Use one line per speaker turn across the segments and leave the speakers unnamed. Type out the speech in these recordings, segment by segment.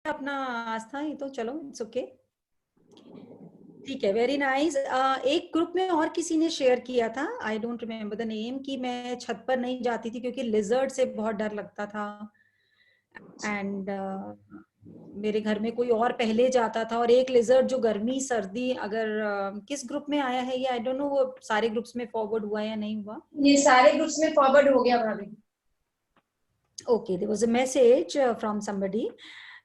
अपना आस्था, ये तो चलो इट्स ओके, ठीक है, वेरी नाइस। एक ग्रुप में और किसी ने शेयर किया था, आई डोंट रिमेम्बर द नेम, कि मैं छत पर नहीं जाती थी क्योंकि लिजर्ड से बहुत डर लगता था। एंड मेरे घर में कोई और पहले जाता था, और एक लिजर्ड जो गर्मी सर्दी, अगर किस ग्रुप में आया है ये, आई डोंट नो वो सारे ग्रुप्स में फॉरवर्ड हुआ या नहीं हुआ।
ये सारे ग्रुप्स में फॉरवर्ड हो गया भाभी।
Okay, there was a message from somebody,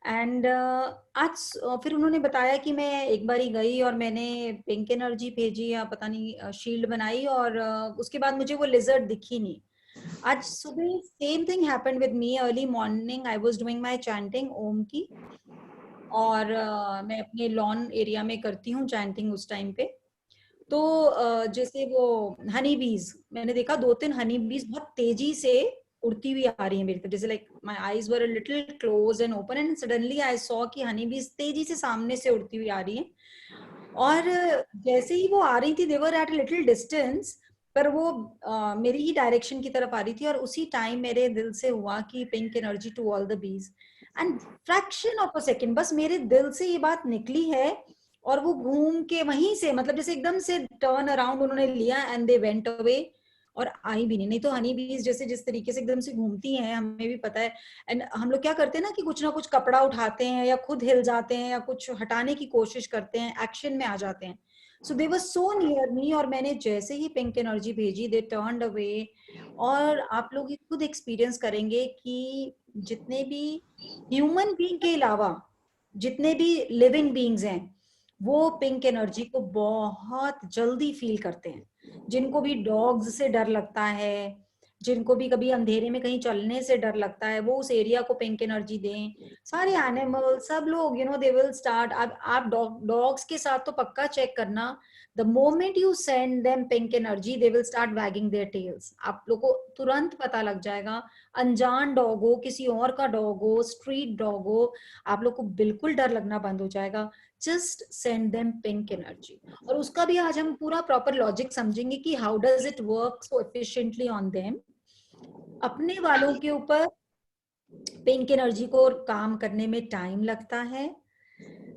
and आज फिर उन्होंने बताया कि मैं एक बारी गई और मैंने पिंक एनर्जी भेजी या पता नहीं शील्ड बनाई, और उसके बाद मुझे वो लिजर्ड दिखी नहीं। आज सुबह same thing happened with me, early morning I was doing my chanting Om की, और मैं अपने लॉन एरिया में करती हूँ चैंटिंग उस टाइम पे। तो जैसे वो हनी बीज, मैंने देखा 2-3 हनी बीज बहुत तेजी से उड़ती हुई आ रही है मेरी तरफ, जैसे like my eyes were a little close and open, and suddenly I saw कि हनी बीज तेजी से सामने से उड़ती हुई आ रही है। और जैसे ही वो आ रही थी, they were at a little distance, पर वो मेरी ही डायरेक्शन की तरफ आ रही थी, और उसी टाइम मेरे दिल से हुआ कि pink energy to all the bees. And fraction of a second, बस मेरे दिल से ये बात निकली है, और वो घूम के वहीं से, मतलब जैसे एकदम से टर्न अराउंड उन्होंने लिया, एंड दे वेंट अवे, और आई भी नहीं तो हनी बीज जैसे जिस तरीके से एकदम से घूमती हैं, हमें भी पता है। एंड हम लोग क्या करते हैं ना, कि कुछ ना कुछ कपड़ा उठाते हैं या खुद हिल जाते हैं या कुछ हटाने की कोशिश करते हैं, एक्शन में आ जाते हैं। सो दे वर सो नियर मी, और मैंने जैसे ही पिंक एनर्जी भेजी, दे टर्न्ड अवे। और आप लोग ये खुद एक्सपीरियंस करेंगे कि जितने भी ह्यूमन बीइंग के अलावा जितने भी लिविंग बीइंग्स हैं, वो पिंक एनर्जी को बहुत जल्दी फील करते हैं। जिनको भी डॉग्स से डर लगता है, जिनको भी कभी अंधेरे में कहीं चलने से डर लगता है, वो उस एरिया को पिंक एनर्जी दें। सारे एनिमल, सब लोग, you know, they will start. आप डॉग्स के साथ तो पक्का चेक करना, the moment you send them pink energy, they will start waging there tales. आप लोग को तुरंत पता लग जाएगा, अनजान डॉग हो, किसी और का डॉग हो, स्ट्रीट डॉग हो, आप लोग को बिल्कुल डर लगना बंद हो जाएगा। Just send them pink energy. और उसका भी आज हम पूरा प्रॉपर लॉजिक समझेंगे कि how does it work so efficiently on them. अपने वालों के ऊपर पिंक एनर्जी को काम करने में टाइम लगता है,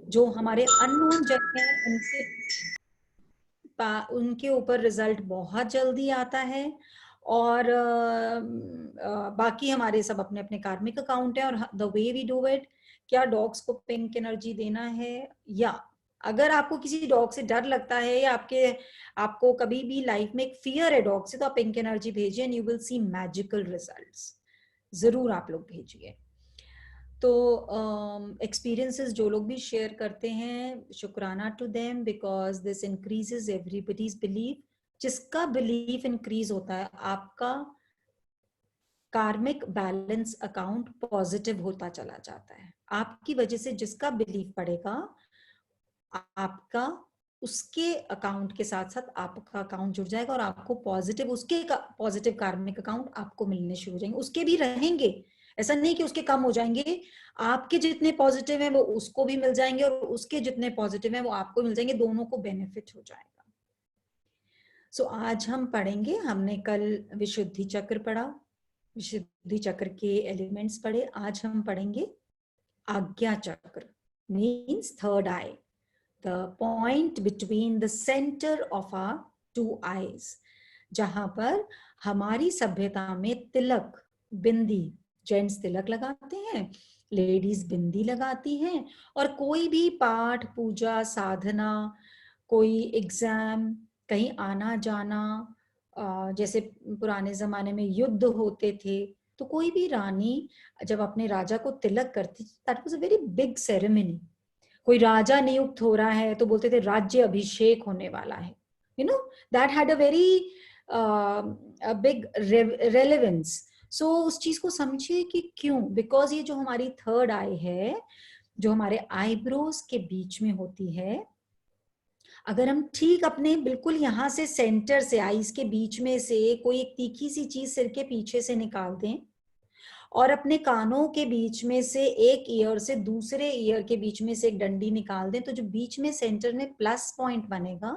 जो हमारे अननोन जन है उनके ऊपर रिजल्ट बहुत जल्दी आता है। और बाकी हमारे सब अपने अपने कार्मिक अकाउंट है, और the way we do it, क्या डॉग्स को पिंक एनर्जी देना है, या अगर आपको किसी डॉग से डर लगता है, या आपको कभी भी लाइफ में एक फियर है डॉग से, तो आप पिंक एनर्जी भेजिए and you will see magical results. जरूर आप लोग भेजिए। तो एक्सपीरियंसेस जो लोग भी शेयर करते हैं, शुक्राना to them, because this increases everybody's belief. जिसका बिलीफ इंक्रीज होता है, आपका कार्मिक बैलेंस अकाउंट पॉजिटिव होता चला जाता है। आपकी वजह से जिसका बिलीफ बढ़ेगा, आपका उसके अकाउंट के साथ साथ आपका अकाउंट जुड़ जाएगा, और आपको पॉजिटिव, उसके पॉजिटिव कार्मिक अकाउंट आपको मिलने शुरू हो जाएंगे। उसके भी रहेंगे, ऐसा नहीं कि उसके कम हो जाएंगे। आपके जितने पॉजिटिव हैं वो उसको भी मिल जाएंगे, और उसके जितने पॉजिटिव हैं वो आपको मिल जाएंगे, दोनों को बेनिफिट हो जाएगा। सो आज हम पढ़ेंगे, हमने कल विशुद्धि चक्र पढ़ा, विशुद्धि चक्र के एलिमेंट्स पढ़े। आज हम पढ़ेंगे आज्ञा चक्र, means third I, the point between the center of our two eyes, जहां पर हमारी सभ्यता में तिलक, बिंदी, जेंट्स तिलक लगाते हैं, लेडीज बिंदी लगाती हैं, और कोई भी पाठ पूजा साधना, कोई एग्जाम, कहीं आना जाना, जैसे पुराने जमाने में युद्ध होते थे, तो कोई भी रानी जब अपने राजा को तिलक करती, that was a very big ceremony. कोई राजा नियुक्त हो रहा है तो बोलते थे राज्य अभिषेक होने वाला है, you know, that had a very big relevance. So उस चीज को समझिए कि क्यों, बिकॉज ये जो हमारी थर्ड आई है, जो हमारे आईब्रोज के बीच में होती है, अगर हम ठीक अपने बिल्कुल यहाँ से सेंटर से, आईज के बीच में से कोई एक तीखी सी चीज सिर के पीछे से निकाल दें, और अपने कानों के बीच में से एक ईयर से दूसरे ईयर के बीच में से एक डंडी निकाल दें, तो जो बीच में सेंटर में प्लस पॉइंट बनेगा,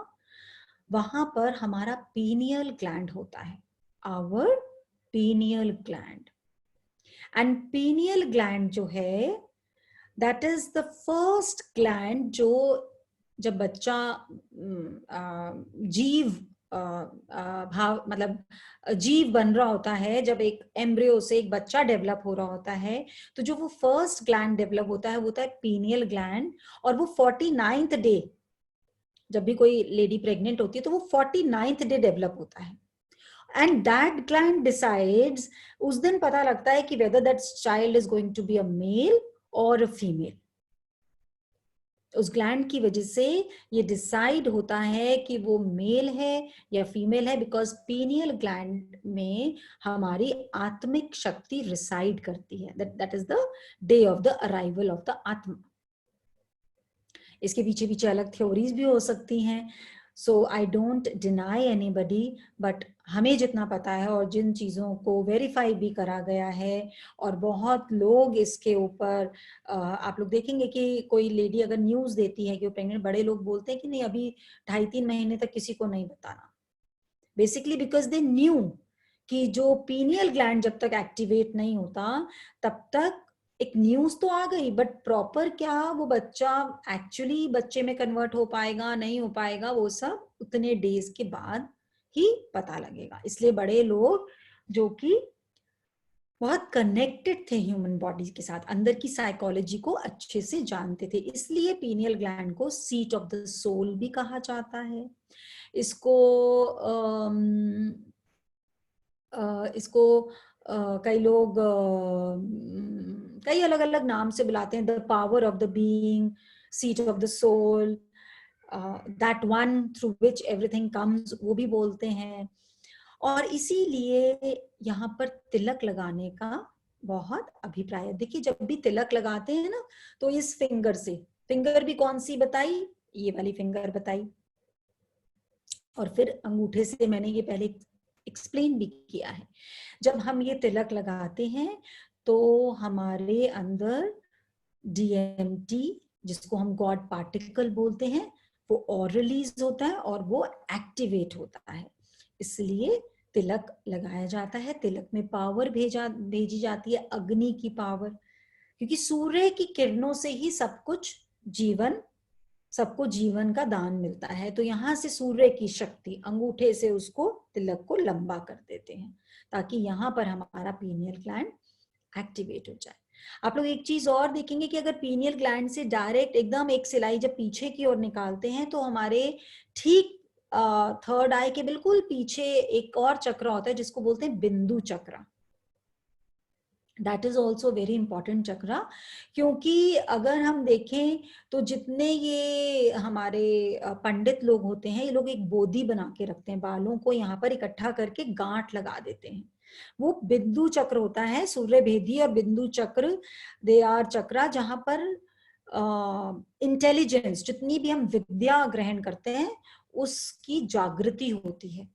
वहां पर हमारा पीनियल ग्लैंड होता है, our pineal gland. And pineal gland जो है, that is the first gland जो जब बच्चा जीव भाव मतलब जीव बन रहा होता है, जब एक एम्ब्रियो से एक बच्चा डेवलप हो रहा होता है, तो जो वो फर्स्ट ग्लैंड डेवलप होता है वो होता है पीनियल ग्लैंड। और वो 49th डे, जब भी कोई लेडी प्रेग्नेंट होती है तो वो 49th डे डेवलप होता है। एंड दैट ग्लैंड डिसाइड्स, उस दिन पता लगता है कि whether that child is going to be a male और अ फीमेल। उस ग्लैंड की वजह से ये डिसाइड होता है कि वो मेल है या फीमेल है, बिकॉज पीनियल ग्लैंड में हमारी आत्मिक शक्ति रिसाइड करती है। That is the day of the arrival of the आत्मा। इसके पीछे पीछे अलग थ्योरीज भी हो सकती हैं, so I don't deny anybody, but हमें जितना पता है और जिन चीज़ों को वेरीफाई भी करा गया है, और बहुत लोग इसके ऊपर आप लोग देखेंगे कि कोई लेडी अगर न्यूज़ देती है कि वो प्रेग्नेंट, बड़े लोग बोलते हैं कि नहीं अभी 2.5-3 महीने तक किसी को नहीं बताना, बेसिकली बिकॉज दे न्यू कि जो पीनियल ग्लैंड जब तक एक्टिवेट नहीं होता तब तक एक न्यूज तो आ गई, बट प्रॉपर क्या वो बच्चा एक्चुअली बच्चे में कन्वर्ट हो पाएगा नहीं हो पाएगा, वो सब उतने डेज के बाद ही पता लगेगा। इसलिए बड़े लोग जो कि बहुत कनेक्टेड थे ह्यूमन बॉडी के साथ, अंदर की साइकोलॉजी को अच्छे से जानते थे, इसलिए पीनियल ग्लैंड को सीट ऑफ द सोल भी कहा जाता है। इसको इसको कई लोग कई अलग अलग नाम से बुलाते हैं, the power of the being, seat of the soul, that one through which everything comes, वो भी बोलते हैं। और इसीलिए यहाँ पर तिलक लगाने का बहुत अभिप्राय है। देखिए जब भी तिलक लगाते हैं ना, तो इस फिंगर से, फिंगर भी कौन सी बताई, ये वाली फिंगर बताई, और फिर अंगूठे से मैंने ये पहले एक्सप्लेन भी किया है। जब हम ये तिलक लगाते हैं तो हमारे अंदर डीएमटी, जिसको हम गॉड पार्टिकल बोलते हैं, वो और रिलीज होता है और वो एक्टिवेट होता है। इसलिए तिलक लगाया जाता है। तिलक में पावर भेजी जाती है, अग्नि की पावर, क्योंकि सूर्य की किरणों से ही सबको जीवन का दान मिलता है। तो यहाँ से सूर्य की शक्ति अंगूठे से उसको तिलक को लंबा कर देते हैं, ताकि यहाँ पर हमारा पीनियल ग्लैंड एक्टिवेट हो जाए। आप लोग एक चीज और देखेंगे कि अगर पीनियल ग्लैंड से डायरेक्ट एकदम एक सिलाई जब पीछे की ओर निकालते हैं, तो हमारे ठीक थर्ड आई के बिल्कुल पीछे एक और चक्र होता है जिसको बोलते हैं बिंदु चक्र। That is also very important chakra, क्योंकि अगर हम देखें तो जितने ये हमारे पंडित लोग होते हैं, ये लोग एक बोधी बना के रखते हैं, बालों को यहाँ पर इकट्ठा करके गांठ लगा देते हैं। वो बिंदु चक्र होता है, सूर्य भेदी और बिंदु चक्र, दे आर चक्रा जहां पर इंटेलिजेंस, जितनी भी हम विद्या ग्रहण करते हैं उसकी जागृति होती है।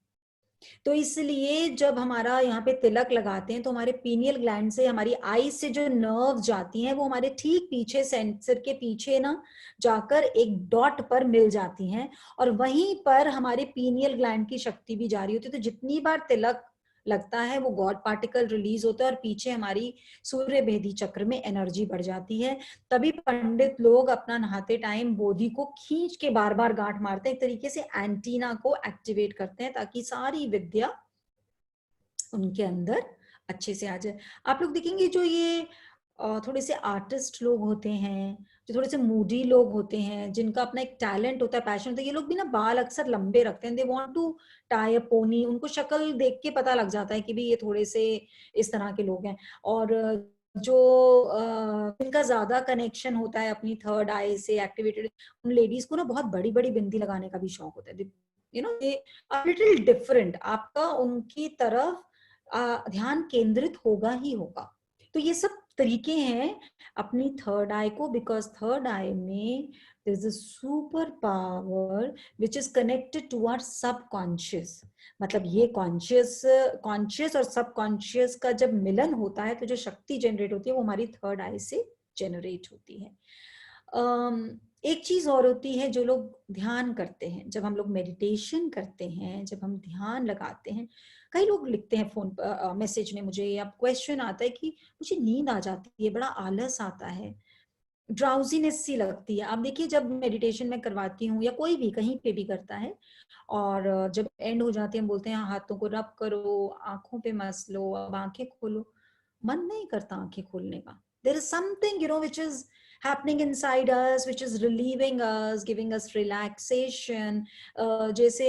तो इसलिए जब हमारा यहाँ पे तिलक लगाते हैं तो हमारे पीनियल ग्लैंड से हमारी आई से जो नर्व जाती हैं वो हमारे ठीक पीछे, सेंसर के पीछे ना जाकर एक डॉट पर मिल जाती हैं, और वहीं पर हमारे पीनियल ग्लैंड की शक्ति भी जारी होती है। तो जितनी बार तिलक लगता है वो गॉड पार्टिकल रिलीज होता है और पीछे हमारी सूर्य भेदी चक्र में एनर्जी बढ़ जाती है। तभी पंडित लोग अपना नहाते टाइम बोधी को खींच के बार बार गांठ मारते हैं, एक तरीके से एंटीना को एक्टिवेट करते हैं, ताकि सारी विद्या उनके अंदर अच्छे से आ जाए। आप लोग देखेंगे जो ये थोड़े से आर्टिस्ट लोग होते हैं, जो थोड़े से मूडी लोग होते हैं, जिनका अपना एक टैलेंट होता है, पैशन होता है, ये लोग भी ना बाल अक्सर लंबे रखते हैं। They want to tie a pony, उनको शक्ल देख के पता लग जाता है कि भी ये थोड़े से इस तरह के लोग हैं। और जो जिनका ज्यादा कनेक्शन होता है अपनी थर्ड आई से एक्टिवेटेड, उन लेडीज को ना बहुत बड़ी बड़ी बिंदी लगाने का भी शौक होता है। You know they are little different, आपका उनकी तरफ ध्यान केंद्रित होगा ही होगा। तो ये सब तरीके हैं अपनी थर्ड आई को, बिकॉज थर्ड आई में there is a super power which is connected to our subconscious। मतलब ये कॉन्शियस और सबकॉन्शियस का जब मिलन होता है तो जो शक्ति जनरेट होती है वो हमारी थर्ड आई से जनरेट होती है। एक चीज और होती है, जो लोग ध्यान करते हैं, जब हम लोग मेडिटेशन करते हैं, जब हम ध्यान लगाते हैं, कई लोग लिखते हैं फोन मैसेज में मुझे, या क्वेश्चन आता है कि मुझे नींद आ जाती है, बड़ा आलस आता है, ड्राउजीनेस सी लगती है। आप देखिए जब मेडिटेशन में करवाती हूँ या कोई भी कहीं पे भी करता है और जब एंड हो जाती है हम बोलते हैं हाथों को रब करो, आंखों पे मस लो, अब आंखें खोलो, मन नहीं करता आंखें खोलने का। There is something which is happening inside us, which is relieving us, giving us relaxation। जैसे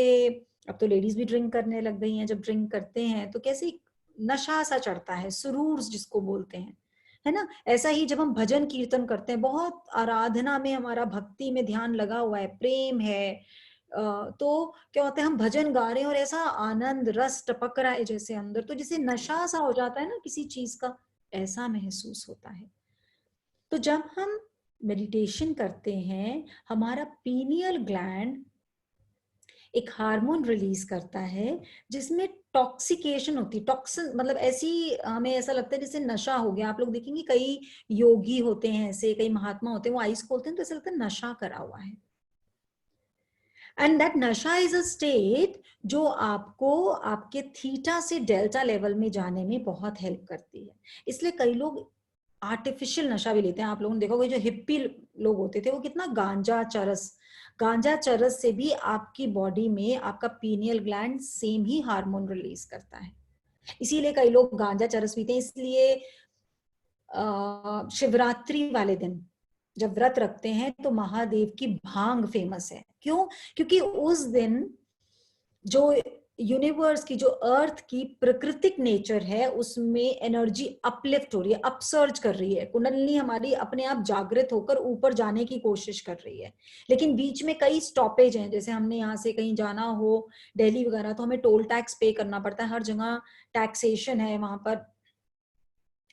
अब तो लेडीज भी ड्रिंक करने लग गई हैं, जब ड्रिंक करते हैं तो कैसे नशा सा चढ़ता है, सुरूर जिसको बोलते हैं, है ना। ऐसा ही जब हम भजन कीर्तन करते हैं, बहुत आराधना में हमारा भक्ति में ध्यान लगा हुआ है, प्रेम है, तो क्या होता है हम भजन गा रहे हैं और ऐसा आनंद रस टपक रहा है जैसे अंदर, तो जैसे नशा सा हो जाता है ना किसी चीज का, ऐसा महसूस होता है। तो जब हम मेडिटेशन करते हैं, हमारा पीनियल ग्लैंड एक हार्मोन रिलीज करता है जिसमें टॉक्सिकेशन होती है, टॉक्सिन मतलब ऐसी, हमें ऐसा लगता है जैसे नशा हो गया। आप लोग देखेंगे कई योगी होते हैं, ऐसे कई महात्मा होते हैं, वो आइस खोलते हैं तो ऐसा लगता है नशा करा हुआ है। एंड दैट नशा इज अ स्टेट जो आपको आपके थीटा से डेल्टा लेवल में जाने में बहुत हेल्प करती है। इसलिए कई लोग आर्टिफिशियल नशा भी लेते हैं। आप लोगों ने देखा होगा जो हिप्पी लोग होते थे वो कितना गांजा चरस से भी आपकी बॉडी में आपका पीनियल ग्लैंड सेम ही हार्मोन रिलीज करता है। इसीलिए कई लोग गांजा चरस पीते हैं। इसलिए शिवरात्रि वाले दिन जब व्रत रखते हैं तो महादेव की भांग फेमस है। क्यों? क्योंकि उस दिन जो यूनिवर्स की, जो अर्थ की प्राकृतिक नेचर है, उसमें एनर्जी अपलिफ्ट हो रही है, अपसर्ज कर रही है, कुंडलिनी हमारी अपने आप जागृत होकर ऊपर जाने की कोशिश कर रही है। लेकिन बीच में कई स्टॉपेज हैं, जैसे हमने यहाँ से कहीं जाना हो दिल्ली वगैरह तो हमें टोल टैक्स पे करना पड़ता है, हर जगह टैक्सेशन है, वहां पर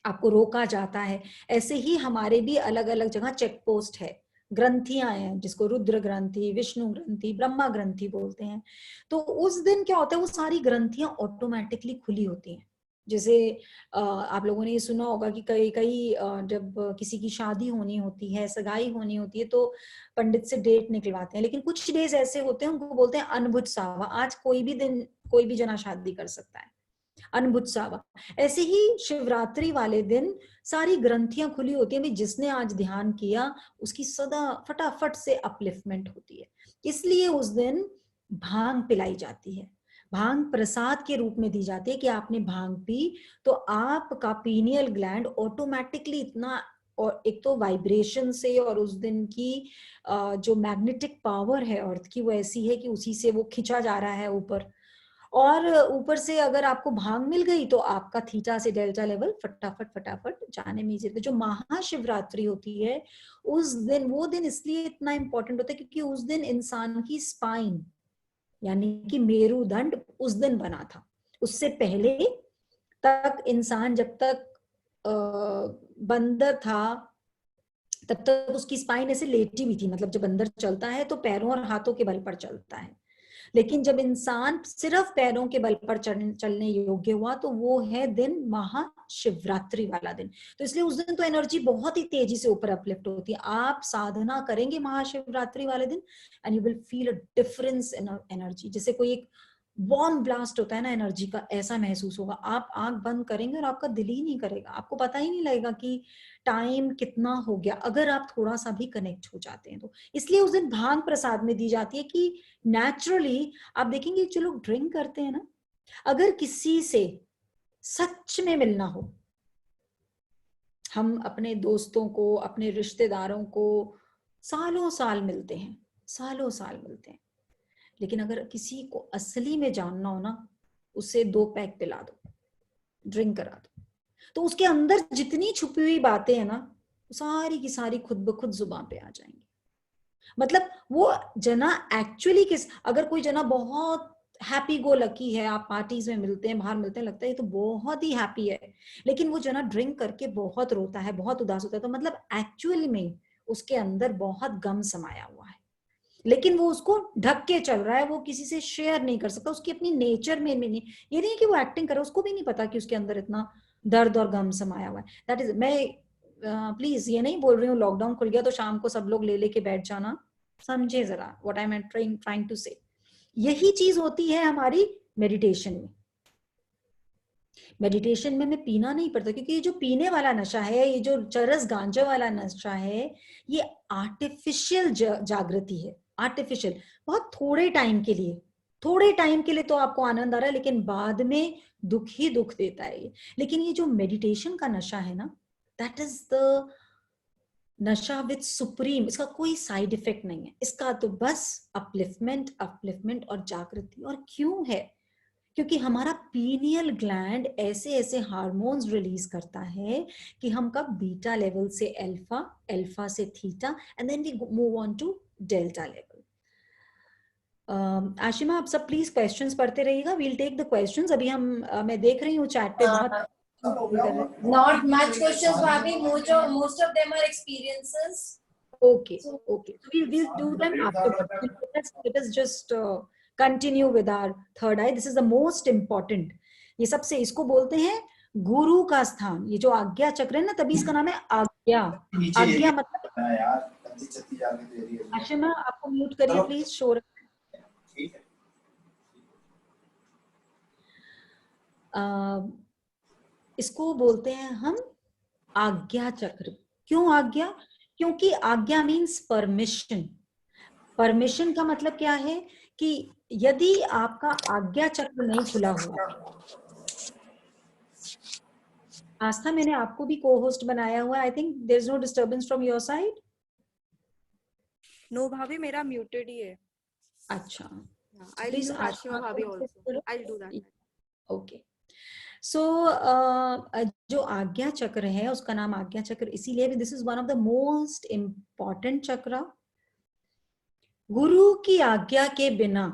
आपको रोका जाता है। ऐसे ही हमारे भी अलग अलग जगह चेक पोस्ट है, ग्रंथियां हैं जिसको रुद्र ग्रंथि, विष्णु ग्रंथि, ब्रह्मा ग्रंथि बोलते हैं। तो उस दिन क्या होता है वो सारी ग्रंथियां ऑटोमेटिकली खुली होती हैं। जैसे आप लोगों ने ये सुना होगा कि कई कई जब किसी की शादी होनी होती है, सगाई होनी होती है तो पंडित से डेट निकलवाते हैं। लेकिन कुछ डेज ऐसे होते हैं उनको बोलते हैं अनबुझ सावा, आज कोई भी दिन कोई भी जना शादी कर सकता है, अनबुझ सावा। ऐसे ही शिवरात्रि वाले दिन सारी ग्रंथियां खुली होती हैं, जिसने आज ध्यान किया उसकी सदा फटाफट से अपलिफ्टमेंट होती है। इसलिए उस दिन भांग पिलाई जाती है, भांग प्रसाद के रूप में दी जाती है कि आपने भांग पी तो आपका पीनियल ग्लैंड ऑटोमेटिकली इतना, और एक तो वाइब्रेशन से और उस दिन की जो मैग्नेटिक पावर है अर्थ की वो ऐसी है कि उसी से वो खिंचा जा रहा है ऊपर। और ऊपर से अगर आपको भांग मिल गई तो आपका थीटा से डेल्टा लेवल फटाफट फटाफट जाने में इजी। जो महाशिवरात्रि होती है उस दिन, वो दिन इसलिए इतना इंपॉर्टेंट होता है क्योंकि उस दिन इंसान की स्पाइन यानी कि मेरुदंड उस दिन बना था। उससे पहले तक इंसान जब तक बंदर था तब तक उसकी स्पाइन ऐसे लेटी हुई थी, मतलब जब बंदर चलता है तो पैरों और हाथों के बल पर चलता है। लेकिन जब इंसान सिर्फ पैरों के बल पर चलने योग्य हुआ तो वो है दिन महाशिवरात्रि वाला दिन। तो इसलिए उस दिन तो एनर्जी बहुत ही तेजी से ऊपर अपलिफ्ट होती है। आप साधना करेंगे महाशिवरात्रि वाले दिन and you will feel a difference in energy, जैसे कोई एक वार्म ब्लास्ट होता है ना एनर्जी का, ऐसा महसूस होगा। आप आंख बंद करेंगे और आपका दिल ही नहीं करेगा, आपको पता ही नहीं लगेगा कि टाइम कितना हो गया, अगर आप थोड़ा सा भी कनेक्ट हो जाते हैं तो। इसलिए उस दिन भांग प्रसाद में दी जाती है कि नेचुरली आप देखेंगे जो लोग ड्रिंक करते हैं ना, अगर किसी से सच में मिलना हो, हम अपने दोस्तों को, अपने रिश्तेदारों को सालों साल मिलते हैं, सालों साल मिलते हैं, लेकिन अगर किसी को असली में जानना हो ना, उसे 2 पैक पिला दो, ड्रिंक करा दो, तो उसके अंदर जितनी छुपी हुई बातें हैं ना सारी की सारी खुद ब खुद जुबान पे आ जाएंगी। मतलब वो जना एक्चुअली किस, अगर कोई जना बहुत हैप्पी गो लकी है, आप पार्टीज में मिलते हैं, बाहर मिलते हैं, लगता है ये तो बहुत ही हैप्पी है, लेकिन वो जना ड्रिंक करके बहुत रोता है, बहुत उदास होता है, तो मतलब एक्चुअली में उसके अंदर बहुत गम समाया हुआ है, लेकिन वो उसको ढक के चल रहा है, वो किसी से शेयर नहीं कर सकता, उसकी अपनी नेचर में नहीं। ये नहीं कि वो एक्टिंग कर रहा है, उसको भी नहीं पता कि उसके अंदर इतना दर्द और गम समाया हुआ है। दैट इज, मैं प्लीज ये नहीं बोल रही हूँ लॉकडाउन खुल गया तो शाम को सब लोग ले लेके बैठ जाना, समझे जरा what I am trying to say. यही चीज होती है हमारी मेडिटेशन में। मेडिटेशन में मैं पीना नहीं पड़ता, क्योंकि ये जो पीने वाला नशा है, ये जो चरस गांजा वाला नशा है, ये आर्टिफिशियल जागृति है, आर्टिफिशियल। बहुत थोड़े टाइम के लिए, थोड़े टाइम के लिए तो आपको आनंद आ रहा है, लेकिन बाद में दुख ही दुख देता है ये। लेकिन ये जो मेडिटेशन का नशा है ना, दैट इज द नशा विद सुप्रीम। इसका कोई साइड इफेक्ट नहीं है, इसका तो बस अपलिफ्टमेंट, अपलिफ्टमेंट और जागृति। और क्यों है? क्योंकि हमारा पीनियल ग्लैंड ऐसे ऐसे हार्मोन्स रिलीज करता है कि हम कब बीटा लेवल से अल्फा, अल्फा से theta, and then we move on to delta level. Ashima, आप सब प्लीज क्वेश्चंस पढ़ते रहिएगा, वील टेक द क्वेश्चंस। अभी हम मैं देख रही हूँ चैट पे बहुत
Not much questions, Bhabhi. Most of them are experiences.
Okay, okay. So we'll do them afterwards. Let us just continue with our third eye. This is the most important. ये सबसे, इसको बोलते हैं गुरु का स्थान। ये जो आज्ञा चक्र है ना, तभी इसका नाम है आज्ञा। आज्ञा मतलब आशिमा, आपको म्यूट करिए प्लीज, शोर। इसको बोलते हैं हम आज्ञा चक्र। क्यों आज्ञा? क्योंकि आज्ञा मीन्स परमिशन। परमिशन का मतलब क्या है कि यदि आपका आज्ञा चक्र नहीं खुला हुआ, आस्था मैंने आपको भी को होस्ट बनाया हुआ है। I think there is no disturbance from your side.
No भाभी, मेरा म्यूटेड ही है।
अच्छा,
प्लीज आशिमा भाभी also, I will do that.
Okay. So जो आज्ञा चक्र है, उसका नाम आज्ञा चक्र इसीलिए, this is one of the most important chakra. गुरु की आज्ञा के बिना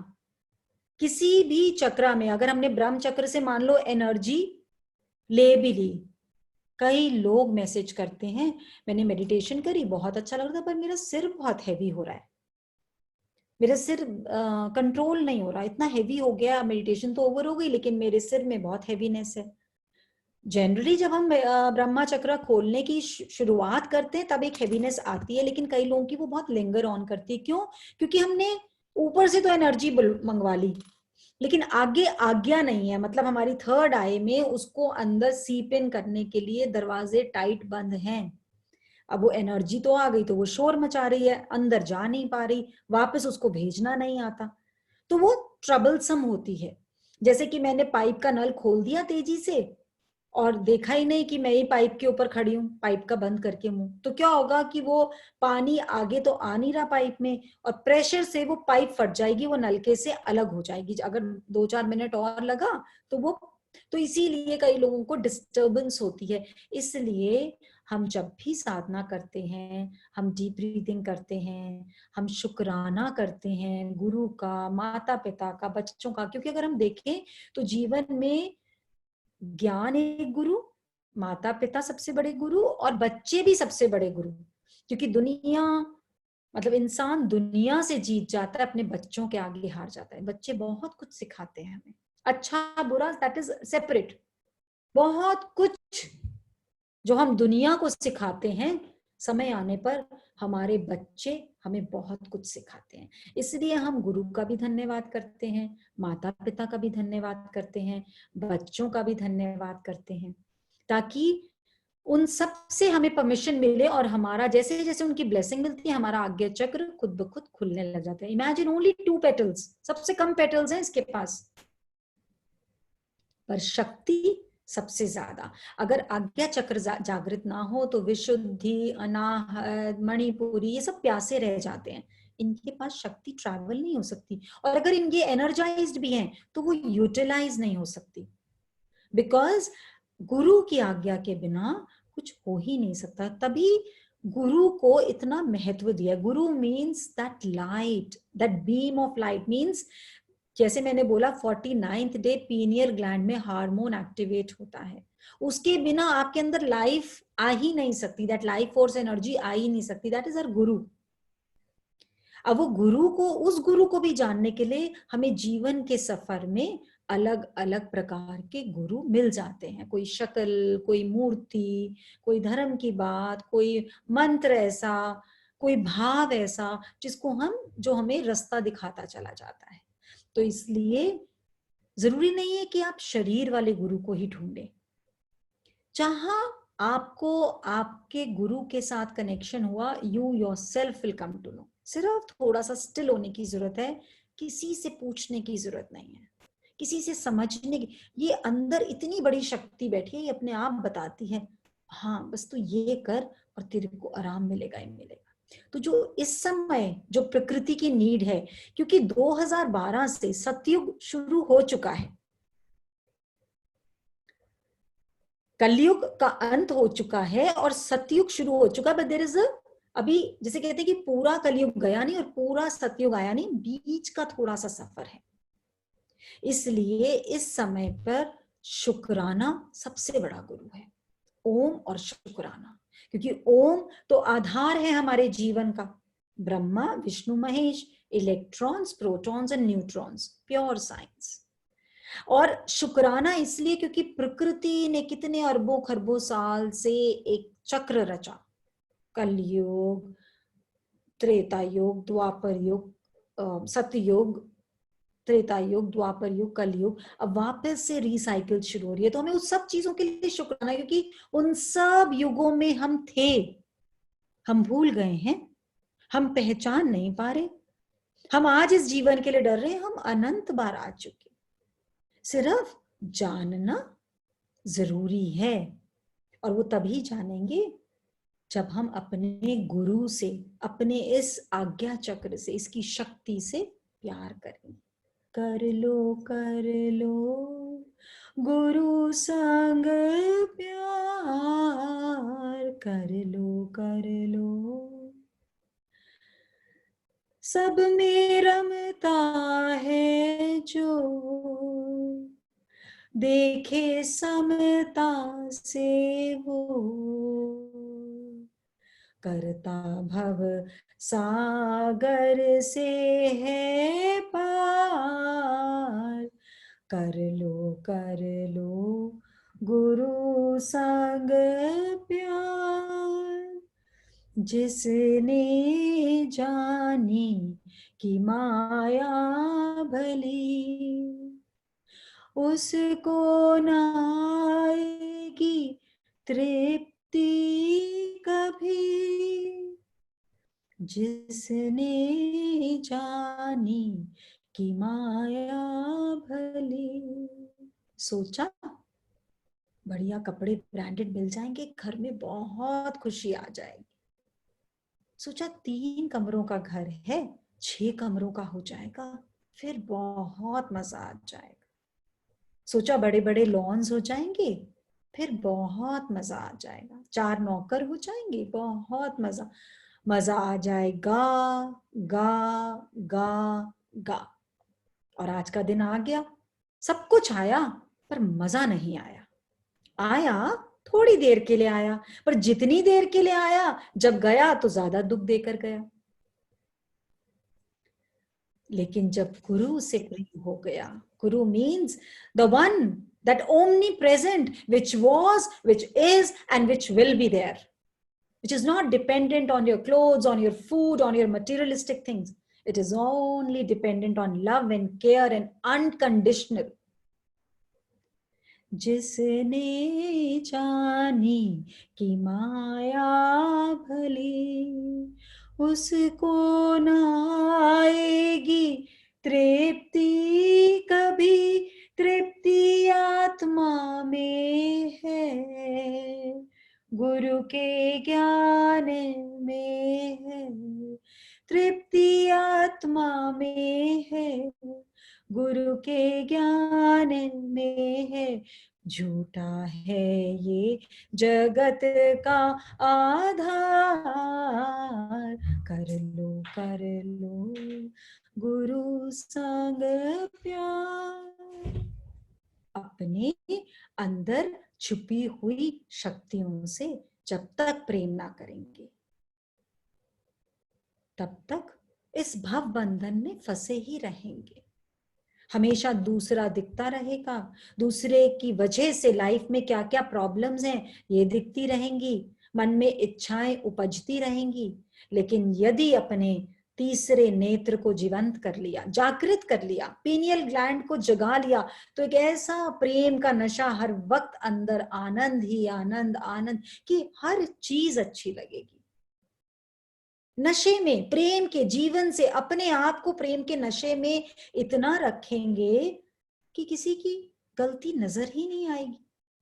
किसी भी चक्र में, अगर हमने ब्रह्म चक्र से मान लो एनर्जी ले भी ली, कई लोग मैसेज करते हैं मैंने मेडिटेशन करी, बहुत अच्छा लग रहा था, पर मेरा सिर बहुत हैवी हो रहा है, मेरा सिर कंट्रोल नहीं हो रहा, इतना हैवी हो गया, मेडिटेशन तो ओवर हो गई लेकिन मेरे सिर में बहुत हैवीनेस है। जनरली जब हम ब्रह्मा चक्र खोलने की शुरुआत करते हैं तब एक हैवीनेस आती है, लेकिन कई लोगों की वो बहुत लिंगर ऑन करती है। क्यों? क्योंकि हमने ऊपर से तो एनर्जी मंगवा ली, लेकिन आगे आज्ञा नहीं है। मतलब हमारी थर्ड आई में उसको अंदर सीप इन करने के लिए दरवाजे टाइट बंद हैं। अब वो एनर्जी तो आ गई तो वो शोर मचा रही है, अंदर जा नहीं पा रही, वापस उसको भेजना नहीं आता, तो वो ट्रबलसम होती है। जैसे कि मैंने पाइप का नल खोल दिया तेजी से और देखा ही नहीं कि मैं ही पाइप के ऊपर खड़ी हूँ, पाइप का बंद करके मुंह, तो क्या होगा कि वो पानी आगे तो आ नहीं रहा पाइप में, और प्रेशर से वो पाइप फट जाएगी, वो नलके से अलग हो जाएगी। अगर 2-4 मिनट और लगा तो वो, तो इसीलिए कई लोगों को डिस्टर्बेंस होती है। इसलिए हम जब भी साधना करते हैं, हम डीप ब्रीथिंग करते हैं, हम शुक्राना करते हैं गुरु का, माता पिता का, बच्चों का, क्योंकि अगर हम देखें तो जीवन में ज्ञान एक गुरु, माता पिता सबसे बड़े गुरु, और बच्चे भी सबसे बड़े गुरु। क्योंकि दुनिया, मतलब इंसान दुनिया से जीत जाता है, अपने बच्चों के आगे हार जाता है। बच्चे बहुत कुछ सिखाते हैं हमें, अच्छा बुरा दैट इज सेपरेट। बहुत कुछ जो हम दुनिया को सिखाते हैं, समय आने पर हमारे बच्चे हमें बहुत कुछ सिखाते हैं। इसलिए हम गुरु का भी धन्यवाद करते हैं, माता पिता का भी धन्यवाद करते हैं, बच्चों का भी धन्यवाद करते हैं, ताकि उन सब से हमें परमिशन मिले, और हमारा जैसे जैसे उनकी ब्लेसिंग मिलती है, हमारा आज्ञा चक्र खुद ब खुद खुलने लग जाता है। इमेजिन ओनली 2 पेटल्स, सबसे कम पेटल्स हैं इसके पास, पर शक्ति सबसे ज्यादा। अगर आज्ञा चक्र जागृत ना हो तो विशुद्धि, अनाहत, मणिपुरी, ये सब प्यासे रह जाते हैं, इनके पास शक्ति ट्रैवल नहीं हो सकती। और अगर इनके एनर्जाइज्ड भी हैं तो वो यूटिलाइज नहीं हो सकती, बिकॉज गुरु की आज्ञा के बिना कुछ हो ही नहीं सकता। तभी गुरु को इतना महत्व दिया। गुरु means that light, that beam of light, means जैसे मैंने बोला 49th डे पीनियल ग्लैंड में हार्मोन एक्टिवेट होता है, उसके बिना आपके अंदर लाइफ आ ही नहीं सकती, दैट लाइफ फोर्स एनर्जी आ ही नहीं सकती, दैट इज आवर गुरु। अब वो गुरु को, उस गुरु को भी जानने के लिए हमें जीवन के सफर में अलग अलग प्रकार के गुरु मिल जाते हैं। कोई शक्ल, कोई मूर्ति, कोई धर्म की बात, कोई मंत्र ऐसा, कोई भाव ऐसा जिसको हम, जो हमें रास्ता दिखाता चला जाता है। तो इसलिए जरूरी नहीं है कि आप शरीर वाले गुरु को ही ढूंढें। जहां आपको आपके गुरु के साथ कनेक्शन हुआ, you yourself will come to know. सिर्फ थोड़ा सा स्टिल होने की जरूरत है, किसी से पूछने की जरूरत नहीं है, किसी से समझने की। ये अंदर इतनी बड़ी शक्ति बैठी है, ये अपने आप बताती है हाँ बस तू ये कर और तेरे को आराम मिलेगा ही मिलेगा। तो जो इस समय जो प्रकृति की नीड है, क्योंकि 2012 से सतयुग शुरू हो चुका है, कलयुग का अंत हो चुका है और सतयुग शुरू हो चुका है। बट देयर इज अभी जैसे कहते हैं कि पूरा कलयुग गया नहीं और पूरा सतयुग आया नहीं, बीच का थोड़ा सा सफर है। इसलिए इस समय पर शुक्राना सबसे बड़ा गुरु है, ओम और शुक्राना। क्योंकि ओम तो आधार है हमारे जीवन का, Brahma Vishnu Mahesh, electrons protons and neutrons, pure science. और शुक्राना इसलिए क्योंकि प्रकृति ने कितने अरबों खरबों साल से एक चक्र रचा, कलयुग, त्रेता युग, द्वापर युग, सतयुग, त्रेता युग, द्वापर युग, कलयुग, अब वापस से रिसाइकिल शुरू हो रही है। तो हमें उस सब चीजों के लिए शुक्राना, क्योंकि उन सब युगों में हम थे, हम भूल गए हैं, हम पहचान नहीं पा रहे, हम आज इस जीवन के लिए डर रहे हैं, हम अनंत बार आ चुके। सिर्फ जानना जरूरी है, और वो तभी जानेंगे जब हम अपने गुरु से, अपने इस आज्ञा चक्र से, इसकी शक्ति से प्यार करेंगे। कर लो गुरु संग प्यार, कर लो सब में रमता है जो, देखे समता से वो, करता भव सागर से है पार, कर लो गुरु संग प्यार, जिसने जानी कि माया भली, उसको नाएगी तृप्ति कभी, जिसने जानी कि माया भली। सोचा बढ़िया कपड़े ब्रांडेड मिल जाएंगे, घर में बहुत खुशी आ जाएगी। सोचा 3 कमरों का घर है, 6 कमरों का हो जाएगा, फिर बहुत मजा आ जाएगा। सोचा बड़े बड़े लॉन्स हो जाएंगे, फिर बहुत मजा आ जाएगा। 4 नौकर हो जाएंगे, बहुत मजा आ जाएगा। गा गा गा। और आज का दिन आ गया, सब कुछ आया पर मजा नहीं आया। आया थोड़ी देर के लिए आया, पर जितनी देर के लिए आया, जब गया तो ज्यादा दुख देकर गया। लेकिन जब गुरु से प्रेम हो गया, गुरु means the one that omnipresent, which was, which is, and which will be there, which is not dependent on your clothes, on your food, on your materialistic things. It is only dependent on love and care and unconditional. जिसने जानी कि माया भली, उसको न आएगी तृप्ति कभी, तृप्ति आत्मा में है, गुरु के ज्ञान में है, तृप्ति आत्मा में है, गुरु के ज्ञान में है। झूठा है ये जगत का आधार, कर लो गुरु संग प्यार। अपने अंदर छुपी हुई शक्तियों से जब तक प्रेम ना करेंगे, तब तक इस भव बंधन में फंसे ही रहेंगे। हमेशा दूसरा दिखता रहेगा, दूसरे की वजह से लाइफ में क्या क्या प्रॉब्लम्स हैं ये दिखती रहेंगी, मन में इच्छाएं उपजती रहेंगी। लेकिन यदि अपने तीसरे नेत्र को जीवंत कर लिया, जागृत कर लिया, पीनियल ग्लैंड को जगा लिया, तो एक ऐसा प्रेम का नशा हर वक्त अंदर, आनंद ही आनंद, आनंद कि हर चीज अच्छी लगेगी। नशे में, प्रेम के जीवन से अपने आप को प्रेम के नशे में इतना रखेंगे कि किसी की गलती नजर ही नहीं आएगी,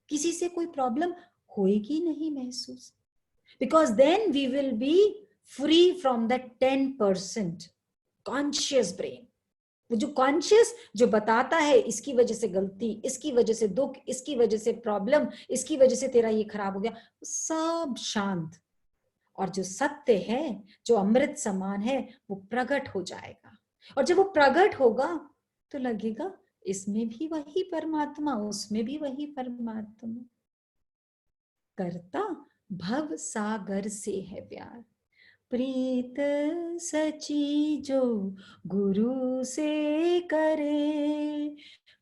किसी से कोई प्रॉब्लम होएगी नहीं महसूस, because then we will be free from that 10% conscious brain. वो जो कॉन्शियस जो बताता है इसकी वजह से गलती, इसकी वजह से दुख, इसकी वजह से प्रॉब्लम, इसकी वजह से तेरा ये खराब हो गया, सब शांत। और जो सत्य है, जो अमृत समान है, वो प्रकट हो जाएगा। और जब वो प्रकट होगा तो लगेगा इसमें भी वही परमात्मा, उसमें भी वही परमात्मा। करता भव सागर से है प्यार, प्रीत सची जो गुरु से करे,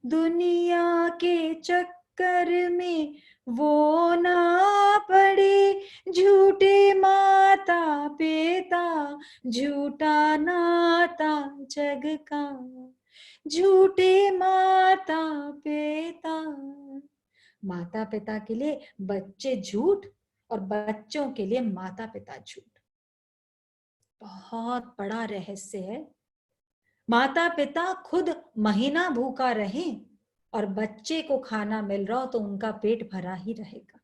दुनिया के चक्कर में वो ना पड़े, झूठे माता पिता, झूठा नाता जग का, झूठे माता पिता। माता पिता के लिए बच्चे झूठ और बच्चों के लिए माता पिता झूठ। बहुत बड़ा रहस्य है। माता पिता खुद महीना भूखा रहे और बच्चे को खाना मिल रहा हो तो उनका पेट भरा ही रहेगा।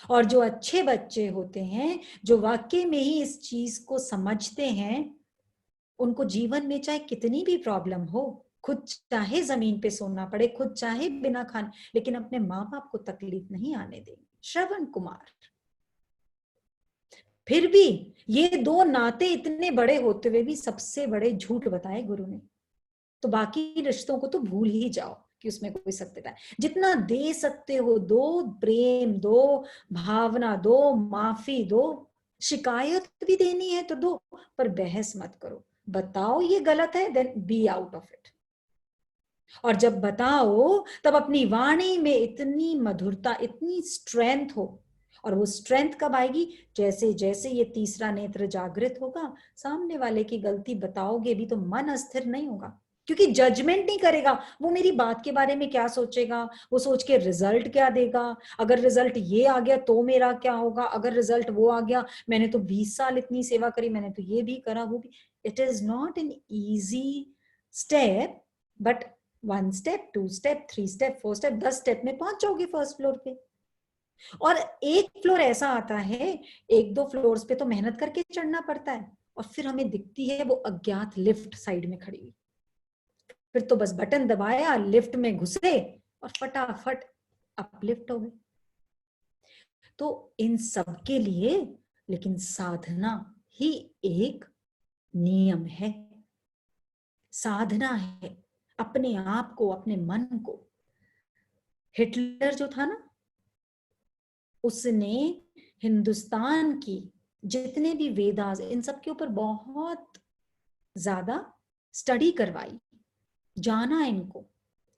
और जो अच्छे बच्चे होते हैं, जो वाकई में ही इस चीज को समझते हैं, उनको जीवन में चाहे कितनी भी प्रॉब्लम हो, खुद चाहे जमीन पे सोना पड़े, खुद चाहे बिना खाने, लेकिन अपने माँ बाप को तकलीफ नहीं आने देंगे। श्रवण कुमार। फिर भी ये दो नाते इतने बड़े होते हुए भी सबसे बड़े झूठ बताए गुरु ने। तो बाकी रिश्तों को तो भूल ही जाओ कि उसमें कोई सत्यता है। जितना दे सकते हो दो, प्रेम दो, भावना दो, माफी दो, शिकायत भी देनी है तो दो, पर बहस मत करो। बताओ ये गलत है, then be out of it. और जब बताओ तब अपनी वाणी में इतनी मधुरता, इतनी स्ट्रेंथ हो। और वो स्ट्रेंथ कब आएगी? जैसे जैसे ये तीसरा नेत्र जागृत होगा, सामने वाले की गलती बताओगे भी तो मन अस्थिर नहीं होगा, क्योंकि जजमेंट नहीं करेगा। वो मेरी बात के बारे में क्या सोचेगा, वो सोच के रिजल्ट क्या देगा, अगर रिजल्ट ये आ गया तो मेरा क्या होगा, अगर रिजल्ट वो आ गया, मैंने तो 20 साल इतनी सेवा करी, मैंने तो ये भी करा वो भी। It is not an easy step, but 1 step, 2 step, 3 step, 4 step, 10 step में पहुंच जाओगे फर्स्ट फ्लोर पे। और एक फ्लोर ऐसा आता है, 1-2 फ्लोर्स पे तो मेहनत करके चढ़ना पड़ता है, और फिर हमें दिखती है वो अज्ञात लिफ्ट साइड में खड़ी हुई। फिर तो बस बटन दबाया, लिफ्ट में घुसे और फटाफट अपलिफ्ट हो गए। तो इन सब के लिए लेकिन साधना ही एक नियम है, साधना है अपने आप को, अपने मन को। हिटलर जो था ना, उसने हिंदुस्तान की जितने भी वेदास, इन सब के ऊपर बहुत ज्यादा स्टडी करवाई, जाना इनको।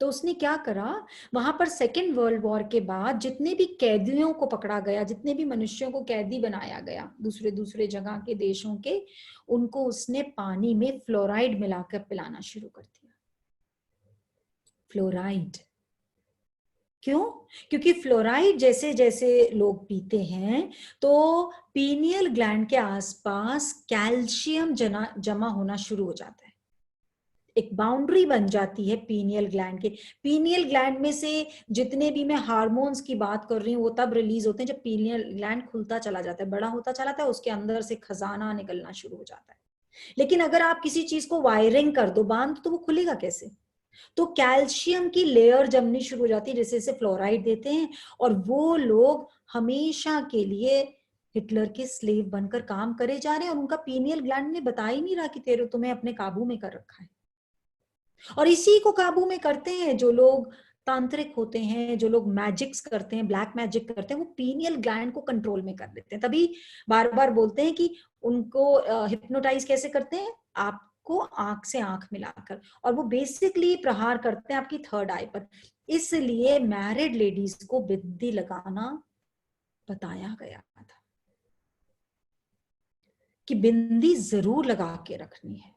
तो उसने क्या करा, वहां पर सेकेंड वर्ल्ड वॉर के बाद जितने भी कैदियों को पकड़ा गया, जितने भी मनुष्यों को कैदी बनाया गया दूसरे दूसरे जगह के देशों के, उनको उसने पानी में फ्लोराइड मिलाकर पिलाना शुरू कर दिया। फ्लोराइड क्यों? क्योंकि फ्लोराइड जैसे जैसे लोग पीते हैं तो पीनियल ग्लैंड के आसपास कैल्शियम जमा होना शुरू हो जाता है। एक बाउंड्री बन जाती है पीनियल ग्लैंड के। पीनियल ग्लैंड में से जितने भी मैं हार्मोन्स की बात कर रही हूँ वो तब रिलीज होते हैं जब पीनियल ग्लैंड खुलता चला जाता है, बड़ा होता चला जाता है, उसके अंदर से खजाना निकलना शुरू हो जाता है। लेकिन अगर आप किसी चीज को वायरिंग कर दो, बांध, तो वो खुलेगा कैसे? तो कैल्शियम की लेयर जमनी शुरू हो जाती है, जैसे जैसे फ्लोराइड देते हैं। और वो लोग हमेशा के लिए हिटलर के स्लेव बनकर काम करे जा रहे हैं, और उनका पीनियल ग्लैंड ने बता ही नहीं रहा कि तुम्हें अपने काबू में कर रखा है। और इसी को काबू में करते हैं जो लोग तांत्रिक होते हैं, जो लोग मैजिक्स करते हैं, ब्लैक मैजिक करते हैं, वो पीनियल ग्लैंड को कंट्रोल में कर लेते हैं। तभी बार बार बोलते हैं कि उनको हिप्नोटाइज कैसे करते हैं, आपको आंख से आंख मिलाकर, और वो बेसिकली प्रहार करते हैं आपकी थर्ड आई पर। इसलिए मैरिड लेडीज को बिंदी लगाना बताया गया था। कि बिंदी जरूर लगा के रखनी है,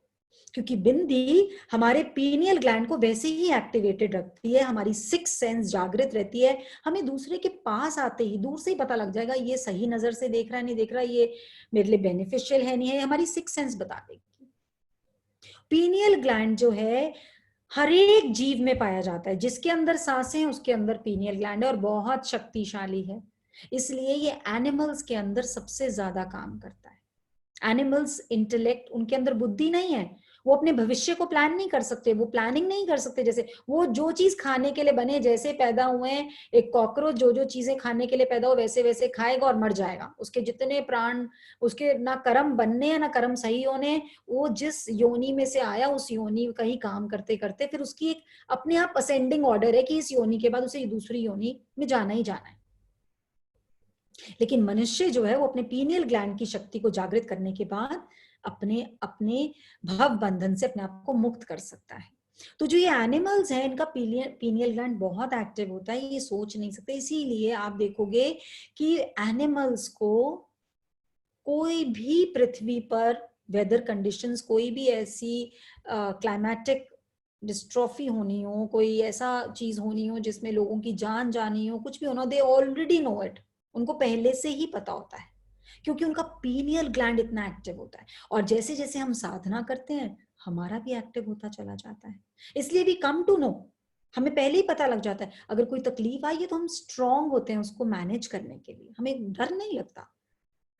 क्योंकि बिंदी हमारे पीनियल ग्लैंड को वैसे ही एक्टिवेटेड रखती है, हमारी सिक्स सेंस जागृत रहती है। हमें दूसरे के पास आते ही दूर से ही पता लग जाएगा ये सही नजर से देख रहा है नहीं देख रहा, ये मेरे लिए बेनिफिशियल है नहीं है, हमारी सिक्स सेंस बता देगी। पीनियल ग्लैंड जो है हर एक जीव में पाया जाता है, जिसके अंदर सांसें हैं उसके अंदर पीनियल ग्लैंड है, और बहुत शक्तिशाली है। इसलिए ये एनिमल्स के अंदर सबसे ज्यादा काम करता है। एनिमल्स इंटेलेक्ट, उनके अंदर बुद्धि नहीं है, वो अपने भविष्य को प्लान नहीं कर सकते, वो प्लानिंग नहीं कर सकते। जैसे वो जो चीज खाने के लिए बने, जैसे पैदा हुए हैं, एक कॉकरोच जो जो चीजें खाने के लिए पैदा हो वैसे वैसे खाएगा और मर जाएगा। उसके जितने प्राण, उसके ना कर्म बनने हैं ना कर्म सही होने, वो जिस योनि में से आया उस योनि का ही काम करते करते फिर उसकी एक अपने आप असेंडिंग ऑर्डर है कि इस योनि के बाद उसे दूसरी योनि में जाना ही जाना है। लेकिन मनुष्य जो है वो अपने पीनियल ग्लैंड की शक्ति को जागृत करने के बाद अपने अपने भव बंधन से अपने आप को मुक्त कर सकता है। तो जो ये एनिमल्स हैं इनका पीनियल ग्लैंड बहुत एक्टिव होता है, ये सोच नहीं सकते। इसीलिए आप देखोगे कि एनिमल्स को कोई भी पृथ्वी पर वेदर कंडीशंस, कोई भी ऐसी क्लाइमेटिक डिस्ट्रॉफी होनी हो, कोई ऐसा चीज होनी हो जिसमें लोगों की जान जानी हो, कुछ भी होना, दे ऑलरेडी नो इट, उनको पहले से ही पता होता है, क्योंकि उनका पीनियल ग्लैंड इतना एक्टिव होता है। और जैसे जैसे हम साधना करते हैं हमारा भी एक्टिव होता चला जाता है। इसलिए भी कम टू नो, हमें पहले ही पता लग जाता है अगर कोई तकलीफ आई है तो हम स्ट्रांग होते हैं उसको मैनेज करने के लिए, हमें डर नहीं लगता।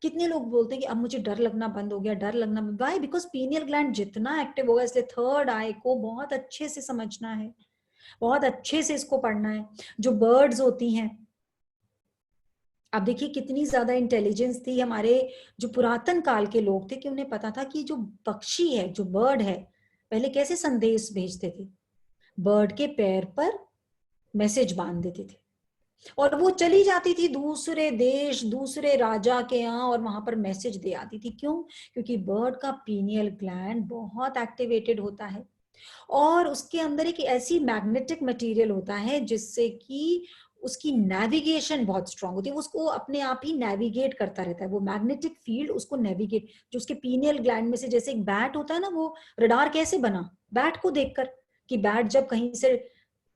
कितने लोग बोलते हैं कि अब मुझे डर लगना बंद हो गया, डर लगना बंद, वाई? बिकॉज पीनियल ग्लैंड जितना एक्टिव होगा। इसलिए थर्ड आई को बहुत अच्छे से समझना है, बहुत अच्छे से इसको पढ़ना है। जो बर्ड्स होती हैं, आप देखिए कितनी ज्यादा इंटेलिजेंस थी हमारे जो पुरातन काल के लोग थे, कि उन्हें पता था कि जो पक्षी है, जो बर्ड है, पहले कैसे संदेश भेजते थे, बर्ड के पैर पर मैसेज बांध देते थे और वो चली जाती थी दूसरे देश, दूसरे राजा के यहाँ, और वहां पर मैसेज दे आती थी। क्यों? क्योंकि बर्ड का पीनियल ग्लैंड बहुत एक्टिवेटेड होता है और उसके अंदर एक ऐसी मैग्नेटिक मटेरियल होता है जिससे कि उसकी नेविगेशन बहुत स्ट्रांग होती है, वो उसको अपने आप ही नेविगेट करता रहता है। वो मैग्नेटिक फील्ड उसको नेविगेट, जो उसके पीनियल ग्लैंड में से, जैसे एक बैट होता है ना, वो रडार कैसे बना बैट को देखकर, कि बैट जब कहीं से,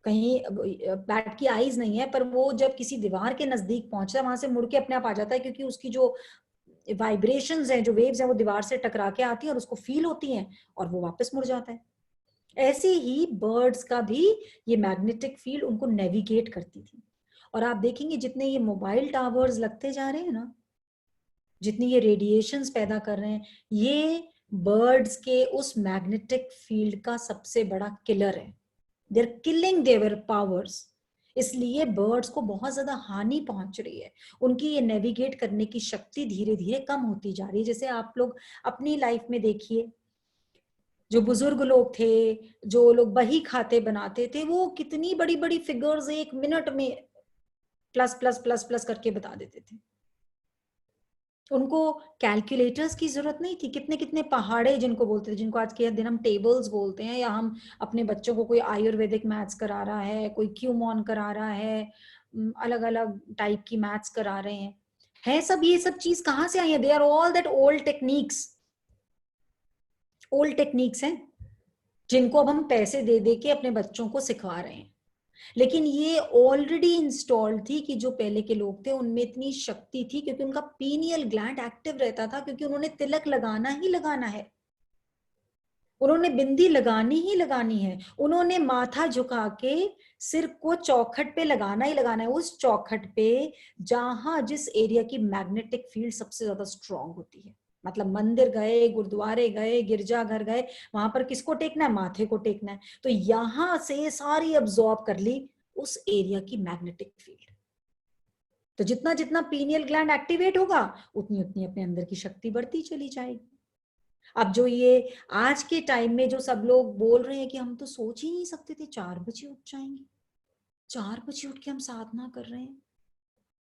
कहीं बैट की आईज नहीं है पर वो जब किसी दीवार के नजदीक पहुंचता है वहां से मुड़ के अपने आप आ जाता है, क्योंकि उसकी जो वाइब्रेशंस हैं, जो वेव्स हैं, वो दीवार से टकरा के आती है और उसको फील होती हैं और वो वापस मुड़ जाता है। ऐसे ही बर्ड्स का भी ये मैग्नेटिक फील्ड उनको नेविगेट करती थी। और आप देखेंगे जितने ये मोबाइल टावर्स लगते जा रहे हैं ना, जितनी ये रेडिएशंस पैदा कर रहे हैं, ये बर्ड्स के उस मैग्नेटिक फील्ड का सबसे बड़ा किलर है। They are killing their powers. इसलिए बर्ड्स को बहुत ज्यादा हानि पहुंच रही है, उनकी ये नेविगेट करने की शक्ति धीरे धीरे कम होती जा रही है। जैसे आप लोग अपनी लाइफ में देखिए, जो बुजुर्ग लोग थे, जो लोग बही खाते बनाते थे, वो कितनी बड़ी बड़ी फिगर्स एक मिनट में प्लस प्लस प्लस प्लस करके बता देते थे। उनको कैलकुलेटर्स की जरूरत नहीं थी। कितने कितने पहाड़े जिनको बोलते थे, जिनको आज के दिन हम टेबल्स बोलते हैं, या हम अपने बच्चों को कोई आयुर्वेदिक मैथ्स करा रहा है, कोई क्यूमॉन करा रहा है, अलग अलग टाइप की मैथ्स करा रहे हैं, है सब, ये सब चीज कहाँ से आई है? They are all that old techniques, old techniques हैं जिनको अब हम पैसे दे दे के अपने बच्चों को सिखा रहे हैं। लेकिन ये ऑलरेडी इंस्टॉल्ड थी कि जो पहले के लोग थे उनमें इतनी शक्ति थी, क्योंकि उनका पीनियल ग्लैंड एक्टिव रहता था, क्योंकि उन्होंने तिलक लगाना ही लगाना है, उन्होंने बिंदी लगानी ही लगानी है, उन्होंने माथा झुका के सिर को चौखट पे लगाना ही लगाना है, उस चौखट पे जहां जिस एरिया की मैग्नेटिक फील्ड सबसे ज्यादा स्ट्रांग होती है। मतलब मंदिर गए, गुरुद्वारे गए, गिरजाघर गए, वहां पर किसको टेकना है? माथे को टेकना है। तो यहां से सारी अब्सॉर्ब कर ली उस एरिया की मैग्नेटिक फील्ड। तो जितना जितना पीनियल ग्लैंड एक्टिवेट होगा उतनी उतनी अपने अंदर की शक्ति बढ़ती चली जाएगी। अब जो ये आज के टाइम में जो सब लोग बोल रहे हैं कि हम तो सोच ही नहीं सकते थे 4 बजे उठ जाएंगे, 4 बजे उठ के हम साधना कर रहे हैं।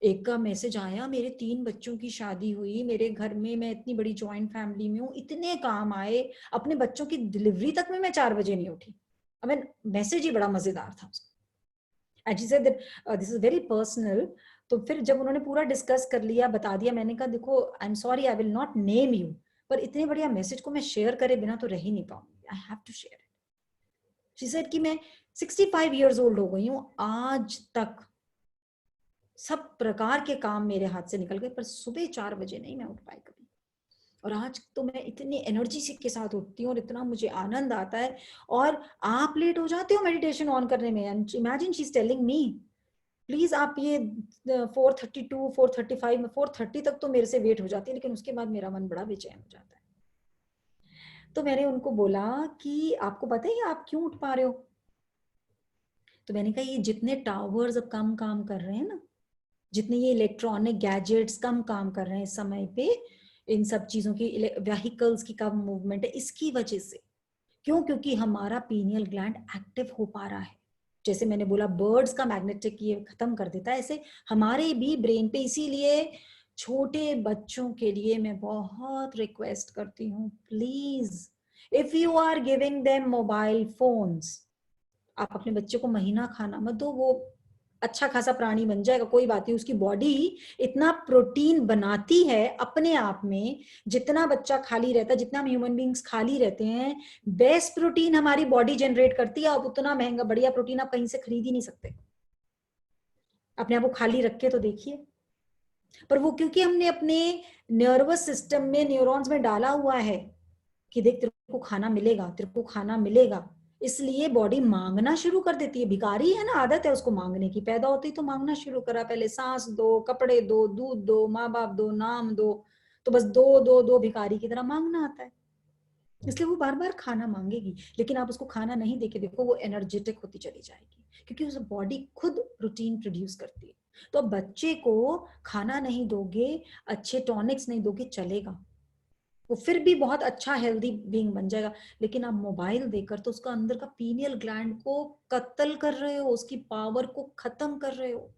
एक का मैसेज आया, मेरे 3 बच्चों की शादी हुई, मेरे घर में, मैं इतनी बड़ी जॉइंट फैमिली में हूँ, इतने काम आए, अपने बच्चों की डिलीवरी तक में मैं 4 बजे नहीं उठी। आई मीन मैसेज ही बड़ा मजेदार था उसका। And she said that this is very personal. तो फिर जब उन्होंने पूरा डिस्कस कर लिया, बता दिया, मैंने कहा देखो I am sorry, I will not name you, पर इतने बढ़िया मैसेज को मैं शेयर करे बिना तो रह ही नहीं पाऊंगी. I have to share it. She said कि मैं 65 इयर्स ओल्ड हो गई हूँ, आज तक सब प्रकार के काम मेरे हाथ से निकल गए, पर सुबह 4 बजे नहीं मैं उठ पाई कभी. और आज तो मैं इतनी एनर्जी से के साथ उठती हूँ और इतना मुझे आनंद आता है. और आप लेट हो जाते हो मेडिटेशन ऑन करने में. Imagine she is telling me, please आप ये 4:32, 4:35, 4:30 तक तो मेरे से वेट हो जाती है, लेकिन उसके बाद मेरा मन बड़ा बेचैन हो जाता है. तो मैंने उनको बोला कि आपको पता है आप क्यों उठ पा रहे हो? तो मैंने कहा ये जितने टावर्स अब कम काम कर रहे हैं ना, जितने ये इलेक्ट्रॉनिक गैजेट्स कम काम कर रहे हैं इस समय पे, इन सब चीजों की, व्हीकल्स की कम मूवमेंट है, इसकी वजह से. क्यों? क्योंकि हमारा पीनियल ग्लैंड एक्टिव हो पा रहा है. जैसे मैंने बोला बर्ड्स का मैग्नेटिक ये खत्म कर देता है, ऐसे हमारे भी ब्रेन पे. इसीलिए छोटे बच्चों के लिए मैं बहुत रिक्वेस्ट करती हूँ, please if you are giving them mobile phones, आप अपने बच्चे को महीना खाना मत दो. वो अच्छा खासा प्राणी बन जाएगा, कोई बात नहीं, उसकी बॉडी इतना प्रोटीन बनाती है अपने आप में. जितना बच्चा खाली रहता है, जितना हम ह्यूमन बींग्स खाली रहते हैं, बेस्ट प्रोटीन हमारी बॉडी जनरेट करती है. आप उतना महंगा बढ़िया प्रोटीन आप कहीं से खरीद ही नहीं सकते. अपने आप को खाली रख के तो देखिए. पर वो क्योंकि हमने अपने नर्वस सिस्टम में, न्यूरॉन्स में डाला हुआ है कि देख तेरे को खाना मिलेगा, तेरे को खाना मिलेगा, इसलिए बॉडी मांगना शुरू कर देती है. भिखारी है ना, आदत है उसको मांगने की. पैदा होती तो मांगना शुरू करा, पहले सांस दो, कपड़े दो, दूध दो, माँ बाप दो, नाम दो, तो बस दो दो दो भिखारी की तरह मांगना आता है. इसलिए वो बार बार खाना मांगेगी. लेकिन आप उसको खाना नहीं देके देखो, वो एनर्जेटिक होती चली जाएगी, क्योंकि उस बॉडी खुद प्रोटीन प्रोड्यूस करती है. तो बच्चे को खाना नहीं दोगे, अच्छे टॉनिक्स नहीं दोगे, चलेगा, वो फिर भी बहुत अच्छा हेल्दी बीइंग बन जाएगा. लेकिन आप मोबाइल देकर तो उसका अंदर का पीनियल ग्लैंड को कत्ल कर रहे हो, उसकी पावर को खत्म कर रहे हो.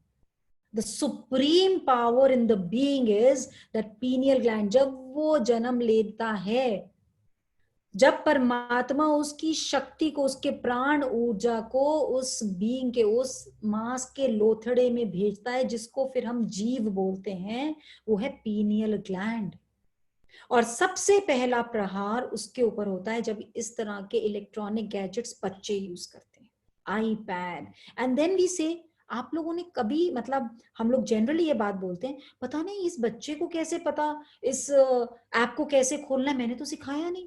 The supreme power in the being is that pineal gland. जब वो जन्म लेता है, जब परमात्मा उसकी शक्ति को, उसके प्राण ऊर्जा को उस बीइंग के, उस मांस के लोथड़े में भेजता है, जिसको फिर हम जीव बोलते हैं, वो है पीनियल ग्लैंड. और सबसे पहला प्रहार उसके ऊपर होता है जब इस तरह के इलेक्ट्रॉनिक गैजेट्स बच्चे यूज करते हैं, आईपैड. एंड देन वी से, आप लोगों ने कभी, मतलब हम लोग जनरली ये बात बोलते हैं, पता नहीं इस बच्चे को कैसे पता इस ऐप को कैसे खोलना है, मैंने तो सिखाया नहीं.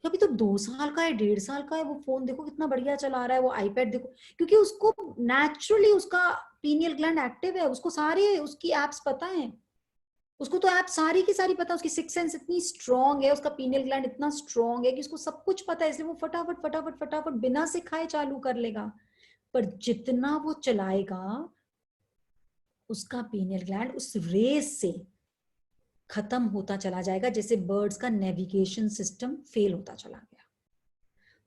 अभी तो 2 साल का है, 1.5 साल का है, वो फोन देखो कितना बढ़िया चला रहा है, वो आईपैड देखो, क्योंकि उसको नेचुरली उसका पीनियल ग्लैंड एक्टिव है, उसको सारे उसकी एप्स पता है. उसको तो ऐप सारी की सारी पता है, उसकी सिक्स सेंस इतनी स्ट्रांग है, उसका पीनियल ग्लैंड इतना स्ट्रांग है कि उसको सब कुछ पता है, इसलिए वो फटाफट फटाफट फटाफट बिना सिखाए चालू कर लेगा. पर जितना वो चलाएगा, उसका पीनियल ग्लैंड उस रेस से खत्म होता चला जाएगा, जैसे बर्ड्स का नेविगेशन सिस्टम फेल होता चला गया.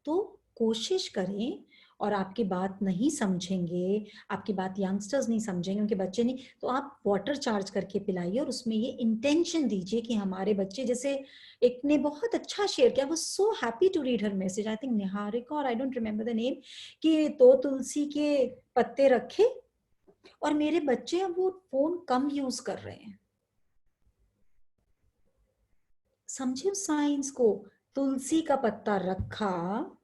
तो कोशिश करें, और आपकी बात नहीं समझेंगे, आपकी बात यंगस्टर्स नहीं समझेंगे, उनके बच्चे नहीं, तो आप वाटर चार्ज करके पिलाइए, और उसमें ये इंटेंशन दीजिए कि हमारे बच्चे, जैसे एक ने बहुत अच्छा शेयर किया, वो so happy to read her message, I think Niharika, और I don't remember the name, कि तो तुलसी के पत्ते रखे और मेरे बच्चे अब वो फोन कम यूज कर रहे हैं. समझे साइंस को? तुलसी का पत्ता रखा,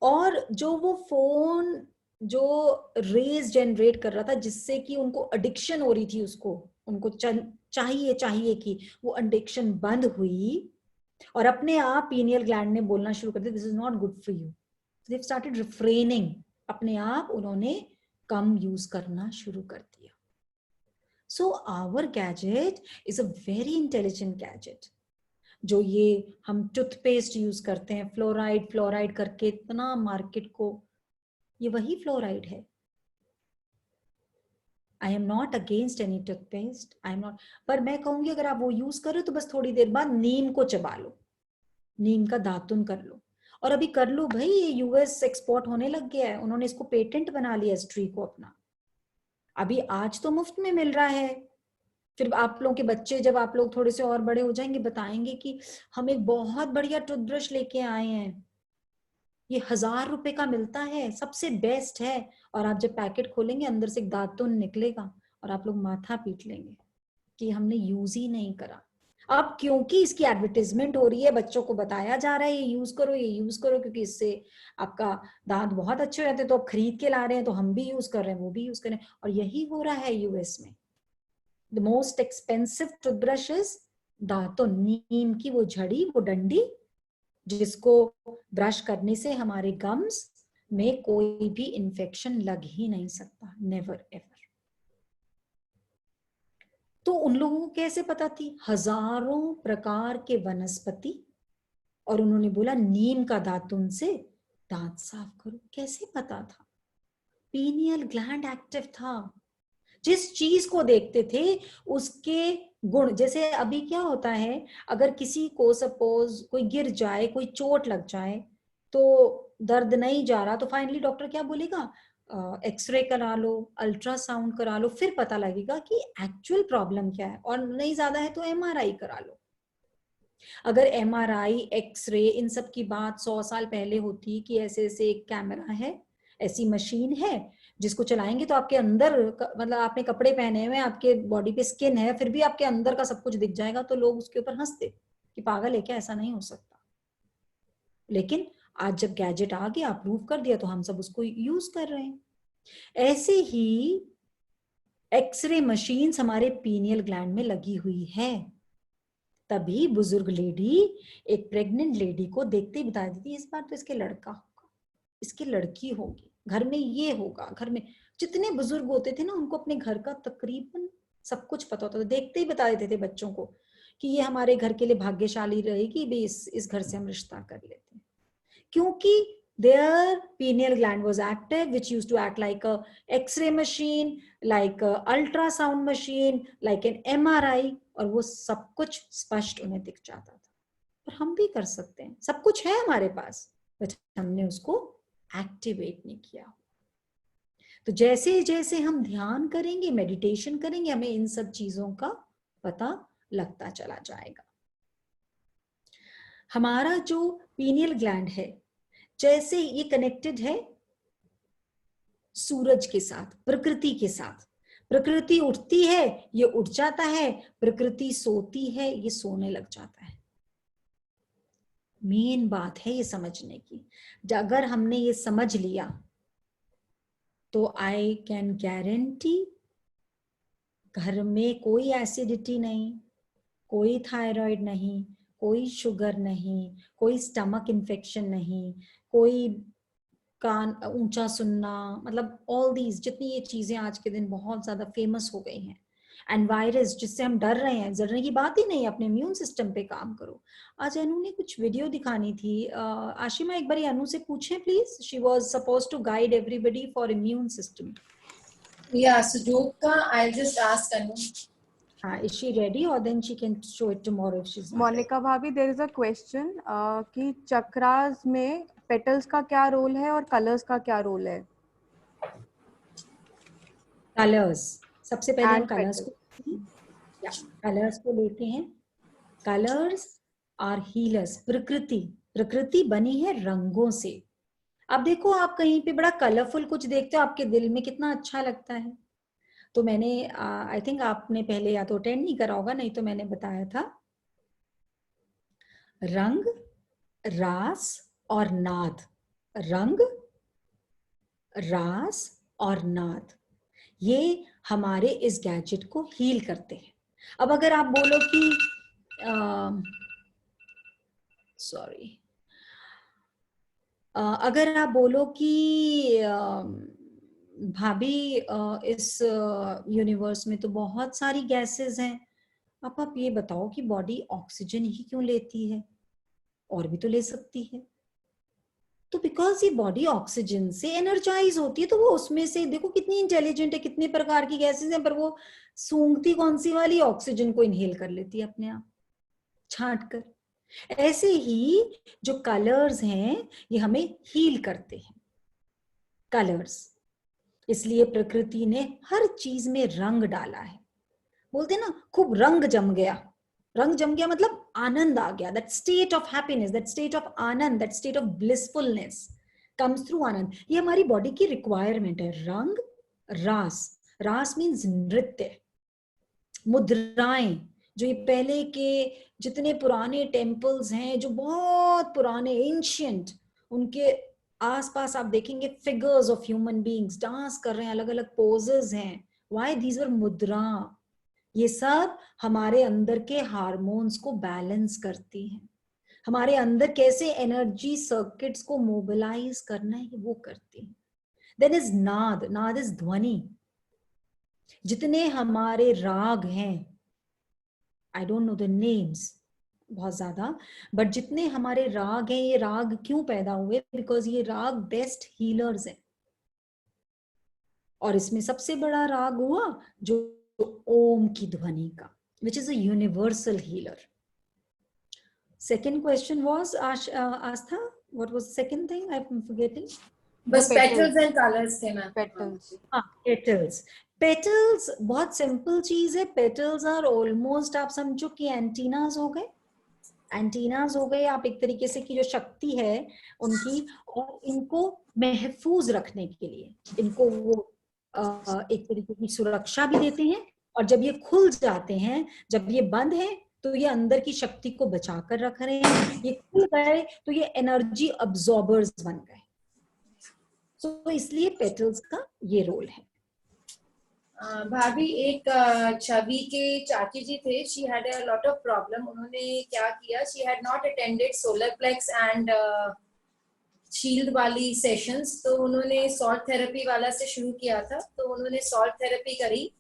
और जो वो फोन जो रेज जनरेट कर रहा था, जिससे कि उनको एडिक्शन हो रही थी, उसको उनको चाहिए चाहिए कि वो एडिक्शन बंद हुई, और अपने आप पीनियल ग्लैंड ने बोलना शुरू कर दिया, this is not good for you. They started refraining, अपने आप उन्होंने कम यूज करना शुरू कर दिया. So our gadget is a very intelligent gadget. जो ये हम टूथपेस्ट यूज करते हैं, फ्लोराइड फ्लोराइड करके इतना मार्केट को, ये वही फ्लोराइड है. I am not against any toothpaste, I am not, पर मैं कहूंगी अगर आप वो यूज करो तो बस थोड़ी देर बाद नीम को चबा लो, नीम का दातुन कर लो. और अभी कर लो भाई, ये यूएस एक्सपोर्ट होने लग गया है, उन्होंने इसको पेटेंट बना लिया इस ट्री को अपना. अभी आज तो मुफ्त में मिल रहा है, फिर आप लोगों के बच्चे जब आप लोग थोड़े से और बड़े हो जाएंगे, बताएंगे कि हम एक बहुत बढ़िया टूथब्रश लेके आए हैं, ये 1000 रुपए का मिलता है, सबसे बेस्ट है. और आप जब पैकेट खोलेंगे, अंदर से एक दातुन निकलेगा, और आप लोग माथा पीट लेंगे कि हमने यूज ही नहीं करा. अब क्योंकि इसकी एडवर्टाइजमेंट हो रही है, बच्चों को बताया जा रहा है ये यूज करो, ये यूज करो, क्योंकि इससे आपका दांत बहुत अच्छे रहते हैं, तो अब खरीद के ला रहे हैं, तो हम भी यूज कर रहे हैं, वो भी यूज कर रहे हैं, और यही हो रहा है यूएस में। The most expensive toothbrush is दांतों नीम की वो झड़ी, वो डंडी, जिसको ब्रश करने से हमारे गम्स में कोई भी इंफेक्शन लग ही नहीं सकता, नेवर एवर। तो उन लोगों को कैसे पता थी? हजारों प्रकार के वनस्पति, और उन्होंने बोला नीम का दातुन से दांत साफ करो। कैसे पता था? पीनियल ग्लैंड एक्टिव था। जिस चीज को देखते थे उसके गुण, जैसे अभी क्या होता है, अगर किसी को सपोज कोई गिर जाए, कोई चोट लग जाए, तो दर्द नहीं जा रहा, तो फाइनली डॉक्टर क्या बोलेगा? एक्सरे करा लो, अल्ट्रासाउंड करा लो, फिर पता लगेगा कि एक्चुअल प्रॉब्लम क्या है, और नहीं ज्यादा है तो एमआरआई करा लो। अगर एमआरआई, एक्सरे, इन सब की बात 100 साल पहले होती कि ऐसे ऐसे एक कैमरा है, ऐसी मशीन है जिसको चलाएंगे तो आपके अंदर, मतलब आपने कपड़े पहने हुए, आपके बॉडी पे स्किन है, फिर भी आपके अंदर का सब कुछ दिख जाएगा, तो लोग उसके ऊपर हंसते कि पागल है क्या, ऐसा नहीं हो सकता। लेकिन आज जब गैजेट आ गया, अप्रूव कर दिया, तो हम सब उसको यूज कर रहे हैं। ऐसे ही एक्सरे मशीन्स हमारे पीनियल ग्लैंड में लगी हुई है। तभी बुजुर्ग लेडी एक प्रेग्नेंट लेडी को देखते ही बता देती, इस बार तो इसके लड़का होगा, इसकी लड़की होगी, घर में ये होगा। घर में जितने बुजुर्ग होते थे ना, उनको अपने घर का तकरीबन सब कुछ पता होता था, देखते ही बता देते थे बच्चों को कि ये हमारे घर के लिए भाग्यशाली रहेगी, भी इस घर से हम रिश्ता कर लेते हैं, क्योंकि their pineal gland was active, which used to act like a X-ray machine, like a ultrasound machine, like an MRI, और वो सब कुछ स्पष्ट उन्हें दिख जाता था। और हम भी कर सकते हैं, सब कुछ है हमारे पास, बस हमने उसको एक्टिवेट नहीं किया। तो जैसे जैसे हम ध्यान करेंगे, मेडिटेशन करेंगे, हमें इन सब चीजों का पता लगता चला जाएगा। हमारा जो पीनियल ग्लैंड है, जैसे ये कनेक्टेड है सूरज के साथ, प्रकृति के साथ। प्रकृति उठती है, ये उठ जाता है, प्रकृति सोती है, ये सोने लग जाता है। मेन बात है ये समझने की। अगर हमने ये समझ लिया तो आई कैन गारंटी घर में कोई एसिडिटी नहीं, कोई थायराइड नहीं, कोई शुगर नहीं, कोई स्टमक इन्फेक्शन नहीं, कोई कान ऊंचा सुनना, मतलब ऑल दीज, जितनी ये चीजें आज के दिन बहुत ज्यादा फेमस हो गई हैं, एंड वायरस जिससे हम डर रहे हैं, डरने की बात ही नहीं, अपने इम्यून सिस्टम पे काम करो। आज अनु ने कुछ वीडियो दिखानी थी, आशिमा एक बार अनु से पूछें please, she was supposed to guide everybody for immune system.
Yeah, so Jyotka, I'll just ask Anu.
Is she ready, or then she can show it tomorrow if she's not
Monika भाभी, there is a question कि चक्रास में petals का क्या role है और colours का क्या role है?
कलर्स, सबसे पहले हम
And
कलर्स को, या कलर्स को लेते हैं। Colours are healers. प्रकृति बनी है रंगों से। अब देखो, आप कहीं पे बड़ा कलरफुल कुछ देखते हो, आपके दिल में कितना अच्छा लगता है। तो मैंने आई थिंक आपने पहले या तो अटेंड नहीं करा होगा, नहीं तो मैंने बताया था, रंग, रास और नाद। रंग, रास और नाद, ये हमारे इस गैजेट को हील करते हैं। अब अगर आप बोलो कि सॉरी, अगर आप बोलो कि भाभी इस यूनिवर्स में तो बहुत सारी गैसेस हैं, आप ये बताओ कि बॉडी ऑक्सीजन ही क्यों लेती है, और भी तो ले सकती है। तो बिकॉज ये बॉडी ऑक्सीजन से एनर्जाइज होती है, तो वो उसमें से, देखो कितनी इंटेलिजेंट है, कितने प्रकार की गैसेस हैं, पर वो सूंघती कौन सी वाली, ऑक्सीजन को इनहेल कर लेती है अपने आप छांट कर। ऐसे ही जो कलर्स हैं ये हमें हील करते हैं, कलर्स। इसलिए प्रकृति ने हर चीज में रंग डाला है। बोलते ना, खूब रंग जम गया। रंग जम गया मतलब आनंद आ गया, that state of happiness, that state of anand, that state of blissfulness comes through anand. ये हमारी बॉडी की रिक्वायरमेंट है। रंग, रास, रास मीन्स नृत्य, मुद्राएं, जो ये पहले के जितने पुराने टेम्पल्स हैं, जो बहुत पुराने एंशियंट, उनके आसपास आप देखेंगे figures of human beings dance कर रहे हैं, अलग अलग पोजेस हैं. व्हाई? दीज वर मुद्रा. ये सब हमारे अंदर के हार्मोन्स को बैलेंस करती हैं. हमारे अंदर कैसे एनर्जी सर्किट्स को मोबिलाइज करना है वो करती है. देन इज नाद. नाद इज ध्वनि. जितने हमारे राग हैं, I don't know the names बहुत ज्यादा, बट जितने हमारे राग हैं, ये राग क्यों पैदा हुए? बिकॉज ये राग बेस्ट हीलर्स हैं. और इसमें सबसे बड़ा राग हुआ जो ओम की ध्वनि का, विच is a universal healer. Second question was Astha, what was the second thing? I'm forgetting.
बस
The
petals and colors थे मैम.
Petals.
Petals. Petals बहुत simple चीज है. Petals are almost, आप समझो कि एंटीनास हो गए. एंटीनास हो गए आप एक तरीके से, की जो शक्ति है उनकी, और इनको महफूज रखने के लिए इनको वो एक तरीके की सुरक्षा भी देते हैं. और जब ये खुल जाते हैं, जब ये बंद है, तो ये अंदर की शक्ति को बचा कर रख रहे हैं. ये खुल गए तो ये एनर्जी अब्सॉर्बर्स बन गए. तो इसलिए पेटल्स का ये रोल है.
भाभी, एक छवि के चाची जी थे. She had a lot of problem. उन्होंने क्या किया, she had not attended solar plexus and shield वाली सेशंस. तो उन्होंने सॉल्ट थेरेपी वाला से शुरू किया था. तो उन्होंने सॉल्ट थेरेपी करी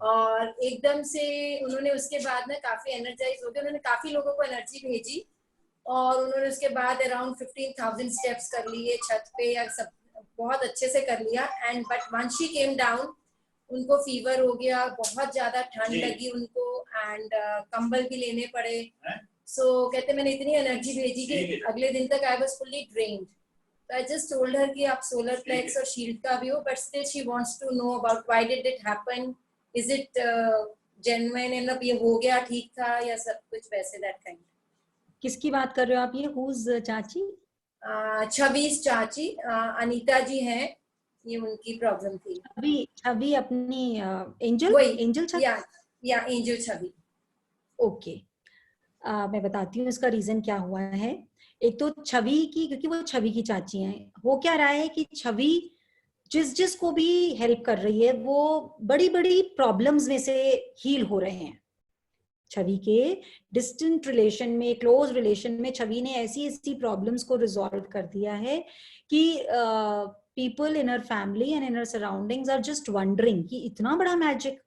और एकदम से उन्होंने उसके बाद में काफी एनर्जाइज हो गए. उन्होंने काफी लोगों को एनर्जी भेजी और उन्होंने उसके बाद अराउंड 15,000 स्टेप्स कर लिए छत पे, या सब बहुत अच्छे से कर लिया. And but once she came down, उनको फीवर हो गया, बहुत ज्यादा ठंड लगी उनको, एंड कंबल भी लेने पड़े. सो कहते मैंने इतनी एनर्जी भेजी कि अगले दिन तक I was fully drained. So I just told her कि आप solar plex और shield का भी हो, but still she wants to know about why did it happen, is it genuine, मतलब ये हो गया ठीक था या सब कुछ वैसे that kind.
किसकी बात कर रहे हो आप? ये who's चाची?
छबीस चाची, अनीता जी हैं, ये उनकी प्रॉब्लम थी.
छवि अपनी एंजल, एंजल छवि,
या एंजल छवि.
ओके. मैं बताती हूँ इसका रीजन क्या हुआ है. एक तो छवि की, क्योंकि वो छवि की चाची हैं, हो क्या रहा है कि छवि जिस को भी हेल्प कर रही है वो बड़ी बड़ी प्रॉब्लम्स में से हील हो रहे हैं. छवि के डिस्टेंट रिलेशन में, क्लोज रिलेशन में छवि ने ऐसी ऐसी प्रॉब्लम्स को रिजॉल्व कर दिया है कि people in her family and in her surroundings are just wondering कि इतना बड़ा मैजिक.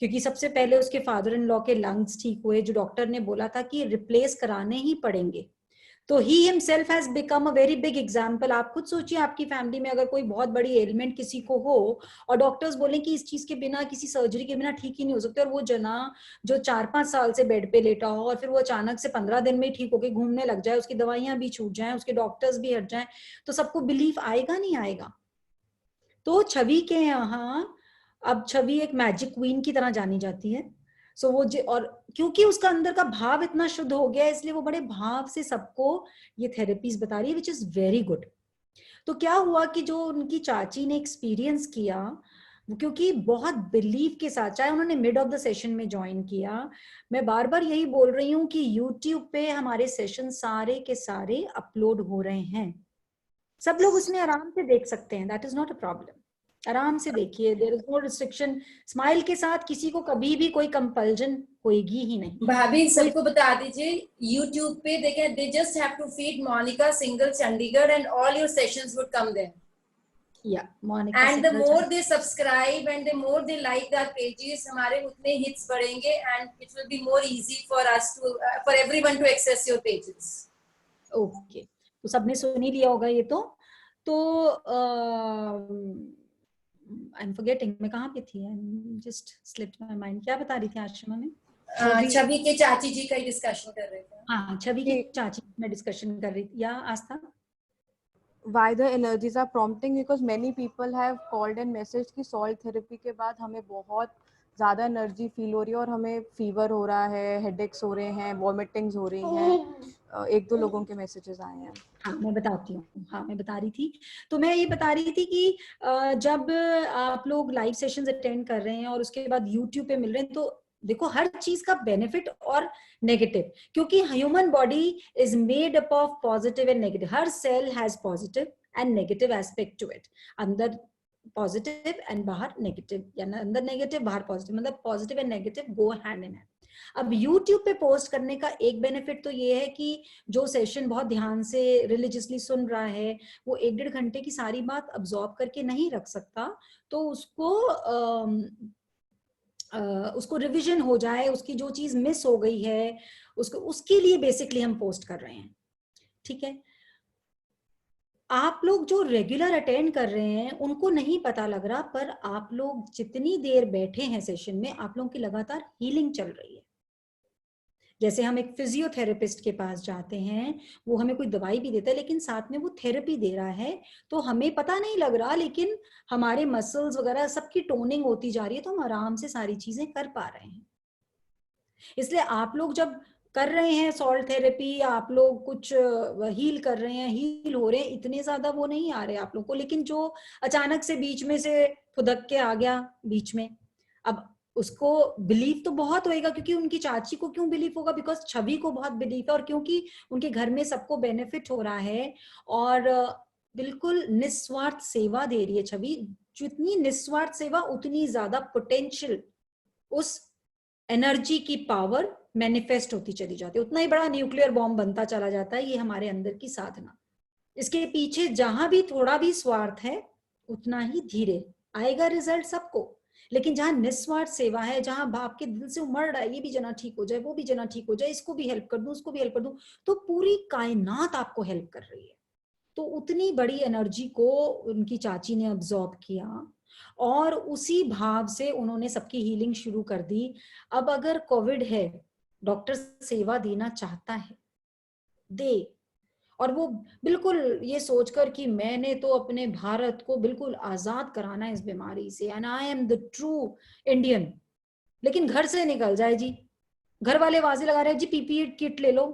क्योंकि सबसे पहले उसके फादर इन लॉ के लंग्स ठीक हुए, जो डॉक्टर ने बोला था कि रिप्लेस कराने ही पड़ेंगे. तो he himself has become a very big example. आप खुद सोचिए, आपकी फैमिली में अगर कोई बहुत बड़ी एलिमेंट किसी को हो और डॉक्टर्स बोलें कि इस चीज के बिना, किसी सर्जरी के बिना ठीक ही नहीं हो सकते, और वो जना जो 4-5 साल से बेड पे लेटा हो और फिर वो अचानक से 15 दिन में ठीक होके घूमने लग जाए, उसकी दवाइयां भी छूट जाएं, उसके डॉक्टर्स भी हट जाएं, तो सबको बिलीफ आएगा नहीं आएगा. तो छवि के यहाँ अब छवि एक मैजिक क्वीन की तरह जानी जाती है. सो वो और क्योंकि उसका अंदर का भाव इतना शुद्ध हो गया, इसलिए वो बड़े भाव से सबको ये थेरेपीज बता रही है, विच इज वेरी गुड. तो क्या हुआ कि जो उनकी चाची ने एक्सपीरियंस किया, क्योंकि बहुत बिलीव के साथ, चाहे उन्होंने मिड ऑफ द सेशन में ज्वाइन किया, मैं बार बार यही बोल रही हूँ कि यूट्यूब पे हमारे सेशन सारे के सारे अपलोड हो रहे हैं. सब लोग उसमें आराम से देख सकते हैं. That is not a problem. आराम से देखिए. There is no restriction. Smile के साथ किसी को कभी भी कोई कंपल्जन होएगी ही नहीं.
भाभी सबको बता दीजिए, YouTube पे देखें, they just have to feed Monica Singhal Chandigarh and all your sessions would come there.
Yeah, Monica.
And the more they subscribe and the more they like our pages, हमारे उतने hits बढ़ेंगे and it will be more easy for us to for everyone to access your pages.
Okay. तो सबने सुन ही लिया होगा ये तो I'm forgetting, मैं कहाँ पे थी? Just slipped my mind. क्या बता रही थी आश्रमा में?
छवि के चाची जी का ही डिस्कशन कर रहे थे.
हाँ, छवि की चाची में डिस्कशन कर रही थी. या आस्था?
Why the energies are prompting? Because many people have called and messaged कि salt therapy के बाद हमें बहुत ज़्यादा एनर्जी फील हो रही है और हमें फीवर हो रहा है, हेडेक्स हो रहे हैं, वॉमिटिंग्स हो रही हैं. 1-2 लोगों के मैसेजेस आए हैं.
हाँ, मैं बताती हूँ. हाँ, मैं बता रही थी. तो मैं ये बता रही थी कि जब आप लोग लाइव सेशंस अटेंड कर रहे हैं और उसके बाद यूट्यूब पे मिल रहे हैं, तो देखो हर चीज का बेनिफिट और नेगेटिव, क्योंकि human body is made up of positive and negative. हर cell has positive and negative aspect to it. अंदर पॉजिटिव एंड बाहर नेगेटिव, या अंदर नेगेटिव बाहर पॉजिटिव, मतलब positive and negative go hand in hand. अब YouTube पे पोस्ट करने का एक बेनिफिट तो ये है कि जो सेशन बहुत ध्यान से रिलीजियसली सुन रहा है वो 1-1.5 घंटे की सारी बात अब्सॉर्ब करके नहीं रख सकता, तो उसको रिवीजन हो जाए, उसकी जो चीज मिस हो गई है उसको, उसके लिए बेसिकली हम पोस्ट कर रहे हैं. ठीक है, आप लोग जो रेगुलर अटेंड कर रहे हैं उनको नहीं पता लग रहा, पर आप लोग जितनी देर बैठे हैं सेशन में, आप लोगों की लगातार हीलिंग चल रही है. जैसे हम एक फिजियोथेरेपिस्ट के पास जाते हैं, वो हमें कोई दवाई भी देता है लेकिन साथ में वो थेरेपी दे रहा है, तो हमें पता नहीं लग रहा, लेकिन हमारे मसल्स वगैरह सबकी टोनिंग होती जा रही है, तो हम आराम से सारी चीजें कर पा रहे हैं. इसलिए आप लोग जब कर रहे हैं सॉल्ट थेरेपी, आप लोग कुछ हील कर रहे हैं, हील हो रहे हैं, इतने ज्यादा वो नहीं आ रहे आप लोग को. लेकिन जो अचानक से बीच में से फुदक के आ गया बीच में, अब उसको बिलीव तो बहुत होएगा, क्योंकि उनकी चाची को क्यों बिलीव होगा, बिकॉज छवि को बहुत बिलीव है, और क्योंकि उनके घर में सबको बेनिफिट हो रहा है, और बिल्कुल निस्वार्थ सेवा दे रही है छवि. जितनी निस्वार्थ सेवा उतनी ज्यादा पोटेंशियल उस एनर्जी की पावर मैनिफेस्ट होती चली जाती है, उतना ही बड़ा न्यूक्लियर बॉम्ब बनता चला जाता है. ये हमारे अंदर की साधना. इसके पीछे जहां भी थोड़ा भी स्वार्थ है उतना ही धीरे आएगा रिजल्ट सबको. लेकिन जहां निस्वार्थ सेवा है, जहां आपके दिल से उमड़ रहा है ये भी जना ठीक हो जाए, वो भी जना ठीक हो जाए, इसको भी हेल्प कर दूं, उसको भी हेल्प कर दूं, तो पूरी कायनात आपको हेल्प कर रही है. तो उतनी बड़ी एनर्जी को उनकी चाची ने अब्सॉर्ब किया, और उसी भाव से उन्होंने सबकी हीलिंग शुरू कर दी. अब अगर कोविड है, डॉक्टर सेवा देना चाहता है, दे. और वो बिल्कुल ये सोचकर कि मैंने तो अपने भारत को बिल्कुल आजाद कराना है इस बीमारी से, and I am the true Indian. लेकिन घर से निकल जाए जी, घर वाले वाजे लगा रहे हैं जी, पीपीई किट ले लो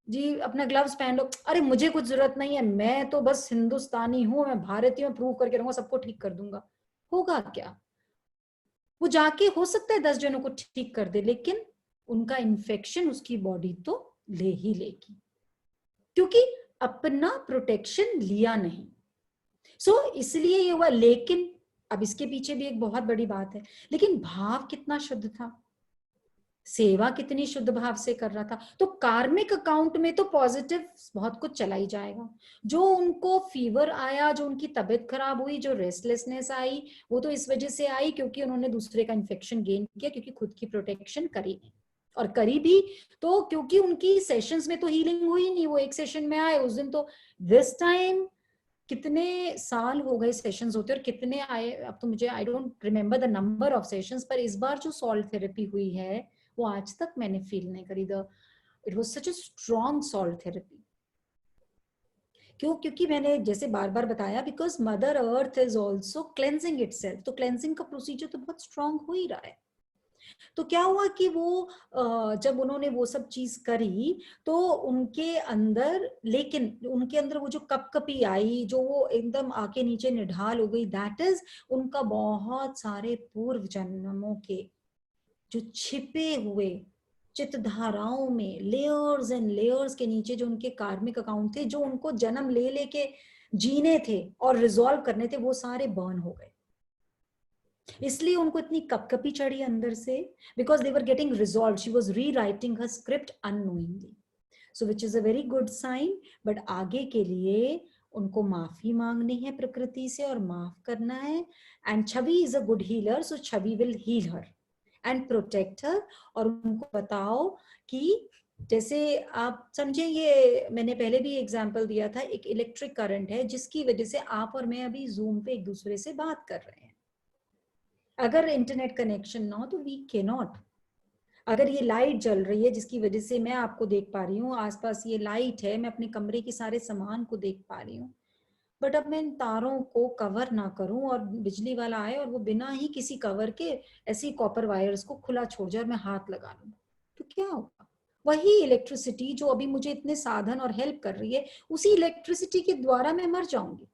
जी, अपना ग्लव्स पहन लो. अरे मुझे कुछ जरूरत नहीं है, मैं तो बस हिंदुस्तानी हूं, मैं भारतीय हूं, प्रूव करके रहूंगा, सबको ठीक कर दूंगा. होगा क्या? वो जाके हो सकता है 10 जनों को ठीक कर दे, लेकिन उनका इन्फेक्शन उसकी बॉडी तो ले ही लेगी, क्योंकि अपना प्रोटेक्शन लिया नहीं. इसलिए ये हुआ. लेकिन अब इसके पीछे भी एक बहुत बड़ी बात है, लेकिन भाव कितना शुद्ध था, सेवा कितनी शुद्ध भाव से कर रहा था. तो कार्मिक अकाउंट में तो पॉजिटिव बहुत कुछ चला ही जाएगा. जो उनको फीवर आया, जो उनकी तबीयत खराब हुई, जो रेस्टलेसनेस आई, वो तो इस वजह से आई क्योंकि उन्होंने दूसरे का इन्फेक्शन गेन किया, क्योंकि खुद की प्रोटेक्शन करी नहीं. और करी भी तो क्योंकि उनकी सेशंस में तो हीलिंग हुई नहीं, वो एक सेशन में आए उस दिन. तो दिस टाइम कितने साल हो गए सेशंस होते और कितने आए, अब तो मुझे आई don't remember the number of sessions, पर इस बार जो सॉल्ट थेरेपी हुई है वो आज तक मैंने फील नहीं करी. It was such a strong salt therapy. क्यों? क्योंकि मैंने जैसे बार बार बताया, because mother earth is also cleansing itself. तो क्लेंजिंग का प्रोसीजर तो बहुत स्ट्रॉन्ग हो ही रहा है. तो क्या हुआ कि वो जब उन्होंने वो सब चीज करी तो उनके अंदर, लेकिन उनके अंदर वो जो कपकपी आई, जो वो एकदम आके नीचे निढाल हो गई, दैट इज उनका बहुत सारे पूर्व जन्मों के जो छिपे हुए चित्तधाराओं में लेयर्स एंड लेयर्स के नीचे जो उनके कार्मिक अकाउंट थे, जो उनको जन्म ले लेके जीने थे और रिजॉल्व करने थे, वो सारे बर्न हो गए. इसलिए उनको इतनी कपकपी चढ़ी अंदर से, because they were getting resolve. She was rewriting her script unknowingly, so which is a very good sign. But आगे के लिए उनको माफी मांगनी है प्रकृति से और माफ करना है. And Chhavi is a good healer, so Chhavi will heal her and protect her. और उनको बताओ कि जैसे आप समझे, ये मैंने पहले भी एग्जांपल दिया था, एक इलेक्ट्रिक करंट है जिसकी वजह से आप और मैं अभी जूम पे एक दूसरे से बात कर रहे हैं. अगर इंटरनेट कनेक्शन ना हो तो वी कैन नॉट. अगर ये लाइट जल रही है जिसकी वजह से मैं आपको देख पा रही हूँ, आसपास ये लाइट है, मैं अपने कमरे के सारे सामान को देख पा रही हूँ, बट अब मैं इन तारों को कवर ना करूं और बिजली वाला आए और वो बिना ही किसी कवर के ऐसी कॉपर वायर्स को खुला छोड़ जाए और मैं हाथ लगा लूं, तो क्या होगा? वही इलेक्ट्रिसिटी जो अभी मुझे इतने साधन और हेल्प कर रही है, उसी इलेक्ट्रिसिटी के द्वारा मैं मर जाऊंगी.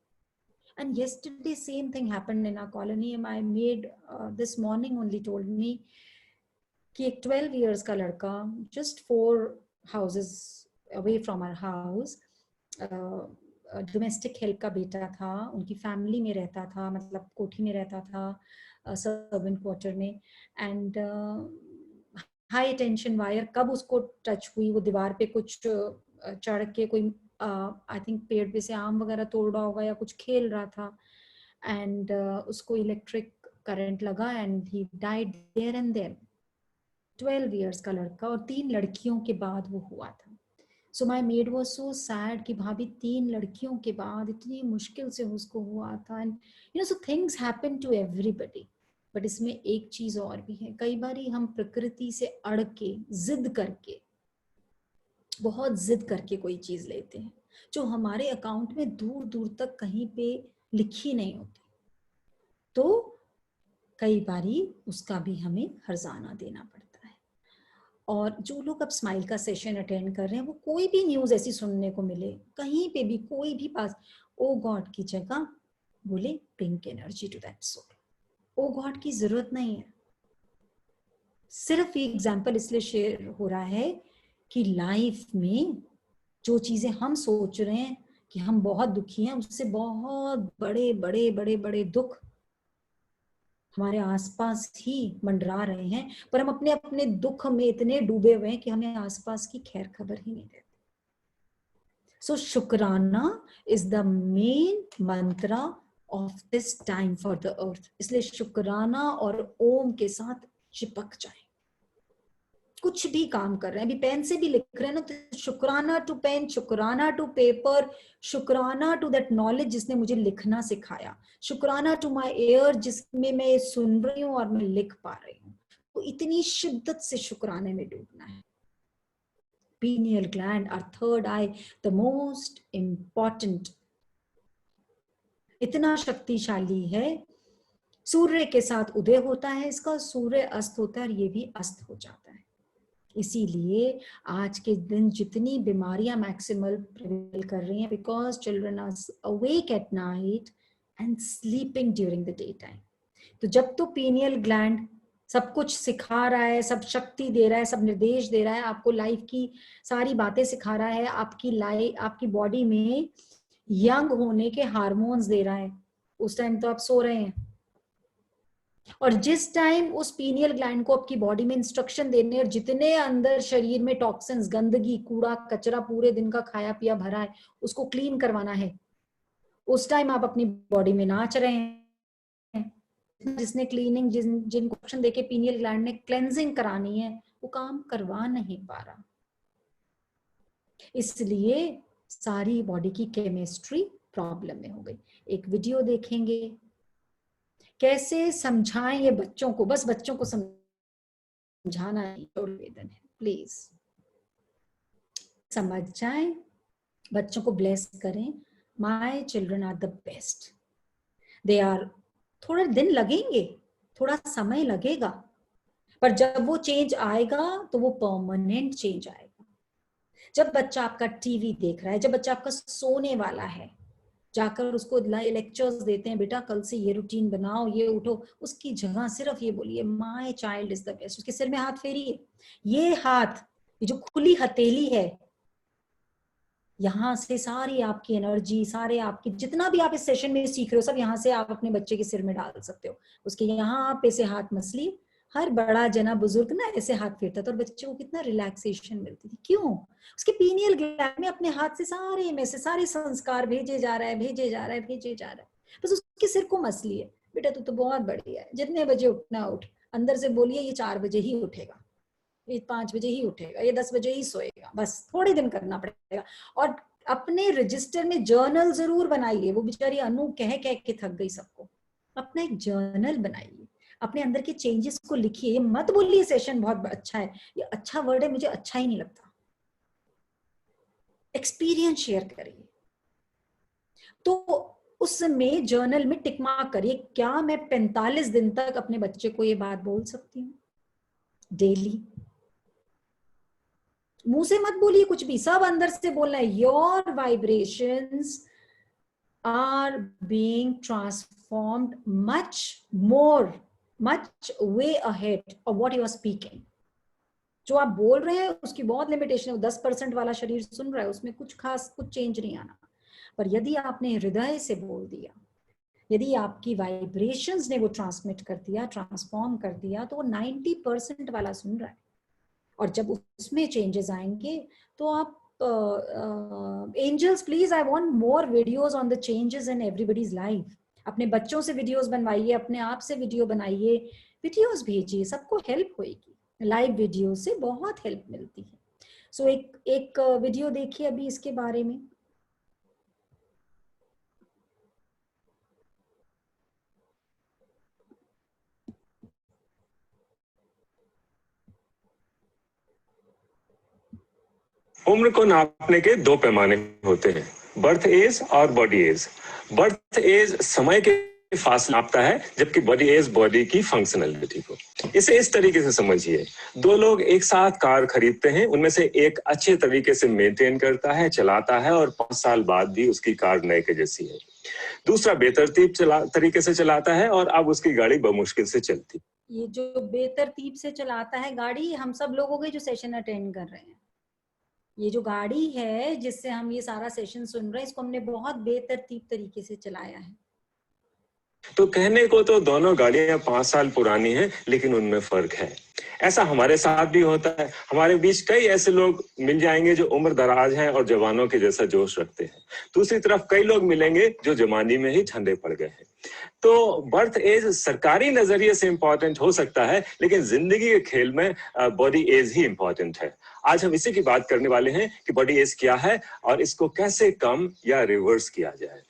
And yesterday same thing happened in our colony. My maid this morning only told me, कि एक 12 इयर्स का लड़का just 4 houses away from our house, domestic help का बेटा था, उनकी फैमिली में रहता था, मतलब कोठी में रहता था, सर्वेंट क्वार्टर में, एंड हाई टेंशन वायर कब उसको टच हुई, वो दीवार पे कुछ चढ़ के कोई आई थिंक पेड़ पे से आम वगैरह तोड़ रहा होगा या कुछ खेल रहा था, एंड उसको इलेक्ट्रिक करंट लगा and he died there and there. 12 years का लड़का और 3 लड़कियों के बाद वो हुआ था। सो माई मेड वॉज सो सैड कि भाभी 3 लड़कियों के बाद इतनी मुश्किल से उसको हुआ था, and you know so things happen to everybody. But इसमें एक चीज और भी है, कई बार हम प्रकृति से अड़ के जिद करके, बहुत जिद करके कोई चीज लेते हैं जो हमारे अकाउंट में दूर दूर तक कहीं पे लिखी नहीं होती, तो कई बारी उसका भी हमें हर्जाना देना पड़ता है। और जो लोग अब स्माइल का सेशन अटेंड कर रहे हैं, वो कोई भी न्यूज ऐसी सुनने को मिले कहीं पे भी, कोई भी पास, ओ गॉड की जगह बोले pink energy to that soul. Oh God की जरूरत नहीं है। सिर्फ ये एग्जाम्पल इसलिए शेयर हो रहा है कि लाइफ में जो चीजें हम सोच रहे हैं कि हम बहुत दुखी हैं, उससे बहुत बड़े बड़े बड़े बड़े दुख हमारे आसपास ही मंडरा रहे हैं, पर हम अपने अपने दुख में इतने डूबे हुए हैं कि हमें आसपास की खैर खबर ही नहीं देते। सो शुक्राना is the main Mantra of this time for the earth. इसलिए शुक्राना और ओम के साथ चिपक जाए। कुछ भी काम कर रहे हैं, अभी पेन से भी लिख रहे हैं ना, तो शुक्राना टू पेन, शुक्राना टू पेपर, शुक्राना टू दैट नॉलेज जिसने मुझे लिखना सिखाया, शुक्राना टू माय एयर जिसमें मैं सुन रही हूँ और मैं लिख पा रही हूँ। तो इतनी शिद्दत से शुक्राने में डूबना है। Pineal gland, our third eye, the most important, इतना शक्तिशाली है। सूर्य के साथ उदय होता है इसका, सूर्य अस्त होता है और ये भी अस्त हो जाता है। इसीलिए आज के दिन जितनी बीमारियां मैक्सिमल प्रिवेल कर रही हैं, because children are awake at night and sleeping during the day time. तो जब तो पीनियल ग्लैंड सब कुछ सिखा रहा है, सब शक्ति दे रहा है, सब निर्देश दे रहा है, आपको लाइफ की सारी बातें सिखा रहा है, आपकी लाइफ, आपकी बॉडी में यंग होने के हार्मोन्स दे रहा है, उस टाइम तो आप सो रहे हैं। और जिस टाइम उस पीनियल ग्लैंड को आपकी बॉडी में इंस्ट्रक्शन देने, और जितने अंदर शरीर में टॉक्सिन्स, गंदगी, कूड़ा कचरा पूरे दिन का खाया पिया भरा है, उसको क्लीन करवाना है, उस टाइम आप अपनी बॉडी में नाच रहे हैं। जिसने क्लीनिंग, जिनको ऑप्शन देके पीनियल ग्लैंड ने क्लेंजिंग करानी है, वो काम करवा नहीं पा रहा। इसलिए सारी बॉडी की केमिस्ट्री प्रॉब्लम में हो गई। एक वीडियो देखेंगे कैसे समझाएं ये बच्चों को, बस बच्चों को समझाना निवेदन है, प्लीज समझ जाएं, बच्चों को ब्लेस करें। My children are the best, they are, थोड़ा दिन लगेंगे, थोड़ा समय लगेगा, पर जब वो चेंज आएगा तो वो परमानेंट चेंज आएगा। जब बच्चा आपका टीवी देख रहा है, जब बच्चा आपका सोने वाला है, जाकर उसको लेक्चर्स देते हैं, बेटा कल से ये रूटीन बनाओ, ये उठो, उसकी जगह सिर्फ ये बोलिए my child is the best. उसके सिर में हाथ फेरिए, ये हाथ, ये जो खुली हथेली है, यहाँ से सारी आपकी एनर्जी, सारे आपकी जितना भी आप इस सेशन में सीख रहे हो, सब यहाँ से आप अपने बच्चे के सिर में डाल सकते हो। उसके यहाँ पे से हाथ मसलिए, हर बड़ा जना बुजुर्ग ना ऐसे हाथ फेरता था और बच्चे को कितना रिलैक्सेशन मिलती थी। क्यों? उसके पीनियल ग्लैंड में अपने हाथ से सारे में से सारे संस्कार भेजे जा रहा है, भेजे जा रहा है, भेजे जा रहा है। बस उसके सिर को मसलिए, बेटा तू तो बहुत बढ़िया है, जितने बजे उठना उठ, अंदर से बोलिए ये 4 बजे ही उठेगा, ये 5 बजे ही उठेगा, ये 10 बजे ही सोएगा, बस थोड़े दिन करना पड़ेगा। और अपने रजिस्टर में जर्नल जरूर बनाइए। वो बेचारी अनु कह कह के थक गई सबको। अपना एक जर्नल बनाइए, अपने अंदर के चेंजेस को लिखिए। ये मत बोलिए सेशन बहुत अच्छा है, ये अच्छा वर्ड है, मुझे अच्छा ही नहीं लगता। एक्सपीरियंस शेयर करिए। तो उसमें जर्नल में टिक मार्क करिए, क्या मैं 45 दिन तक अपने बच्चे को ये बात बोल सकती हूँ डेली? मुंह से मत बोलिए कुछ भी, सब अंदर से बोलना है। Your vibrations are being transformed much more, much way ahead of what you are speaking. जो आप बोल रहे हैं उसकी बहुत लिमिटेशन है, 10% वाला शरीर सुन रहा है, उसमें कुछ खास कुछ चेंज नहीं आना। पर यदि आपने हृदय से बोल दिया, यदि आपकी वाइब्रेशंस ने वो ट्रांसमिट कर दिया, ट्रांसफॉर्म कर दिया, तो वो 90% वाला सुन रहा है। और जब उसमें चेंजेस आएंगे तो आप angels please, I want more videos on the changes in everybody's life. अपने बच्चों से वीडियोस बनवाइए, अपने आप से वीडियो बनाइए, वीडियोस भेजिए, सबको हेल्प होएगी। लाइव वीडियो से बहुत हेल्प मिलती है। सो एक वीडियो देखिए अभी इसके बारे में।
उम्र को नापने के दो पैमाने होते हैं, बर्थ एज और बॉडी एज। बर्थ एज समय के फासले नापता है, जबकि बॉडी एज बॉडी की फंक्शनलिटी को। इसे इस तरीके से समझिए, दो लोग एक साथ कार खरीदते हैं, उनमें से एक अच्छे तरीके से मेंटेन करता है, चलाता है और 5 साल बाद भी उसकी कार नए के जैसी है। दूसरा बेतरतीब तरीके से चलाता है और अब उसकी गाड़ी बमुश्किल से चलती।
ये जो बेतरतीब से चलाता है गाड़ी, हम सब लोग हो गए जो सेशन अटेंड कर रहे हैं। ये जो गाड़ी है जिससे हम ये सारा सेशन सुन रहे हैं, इसको हमने बहुत बेतरतीब तरीके से चलाया है।
तो कहने को तो दोनों गाड़ियां 5 साल पुरानी हैं, लेकिन उनमें फर्क है। ऐसा हमारे साथ भी होता है। हमारे बीच कई ऐसे लोग मिल जाएंगे जो उम्र दराज हैं और जवानों के जैसा जोश रखते हैं। दूसरी तरफ कई लोग मिलेंगे जो जवानी में ही ठंडे पड़ गए हैं। तो बर्थ एज सरकारी नजरिए से इंपॉर्टेंट हो सकता है, लेकिन जिंदगी के खेल में बॉडी एज ही इंपॉर्टेंट है। आज हम इसी की बात करने वाले हैं कि बॉडी एज क्या है और इसको कैसे कम या रिवर्स किया जाए।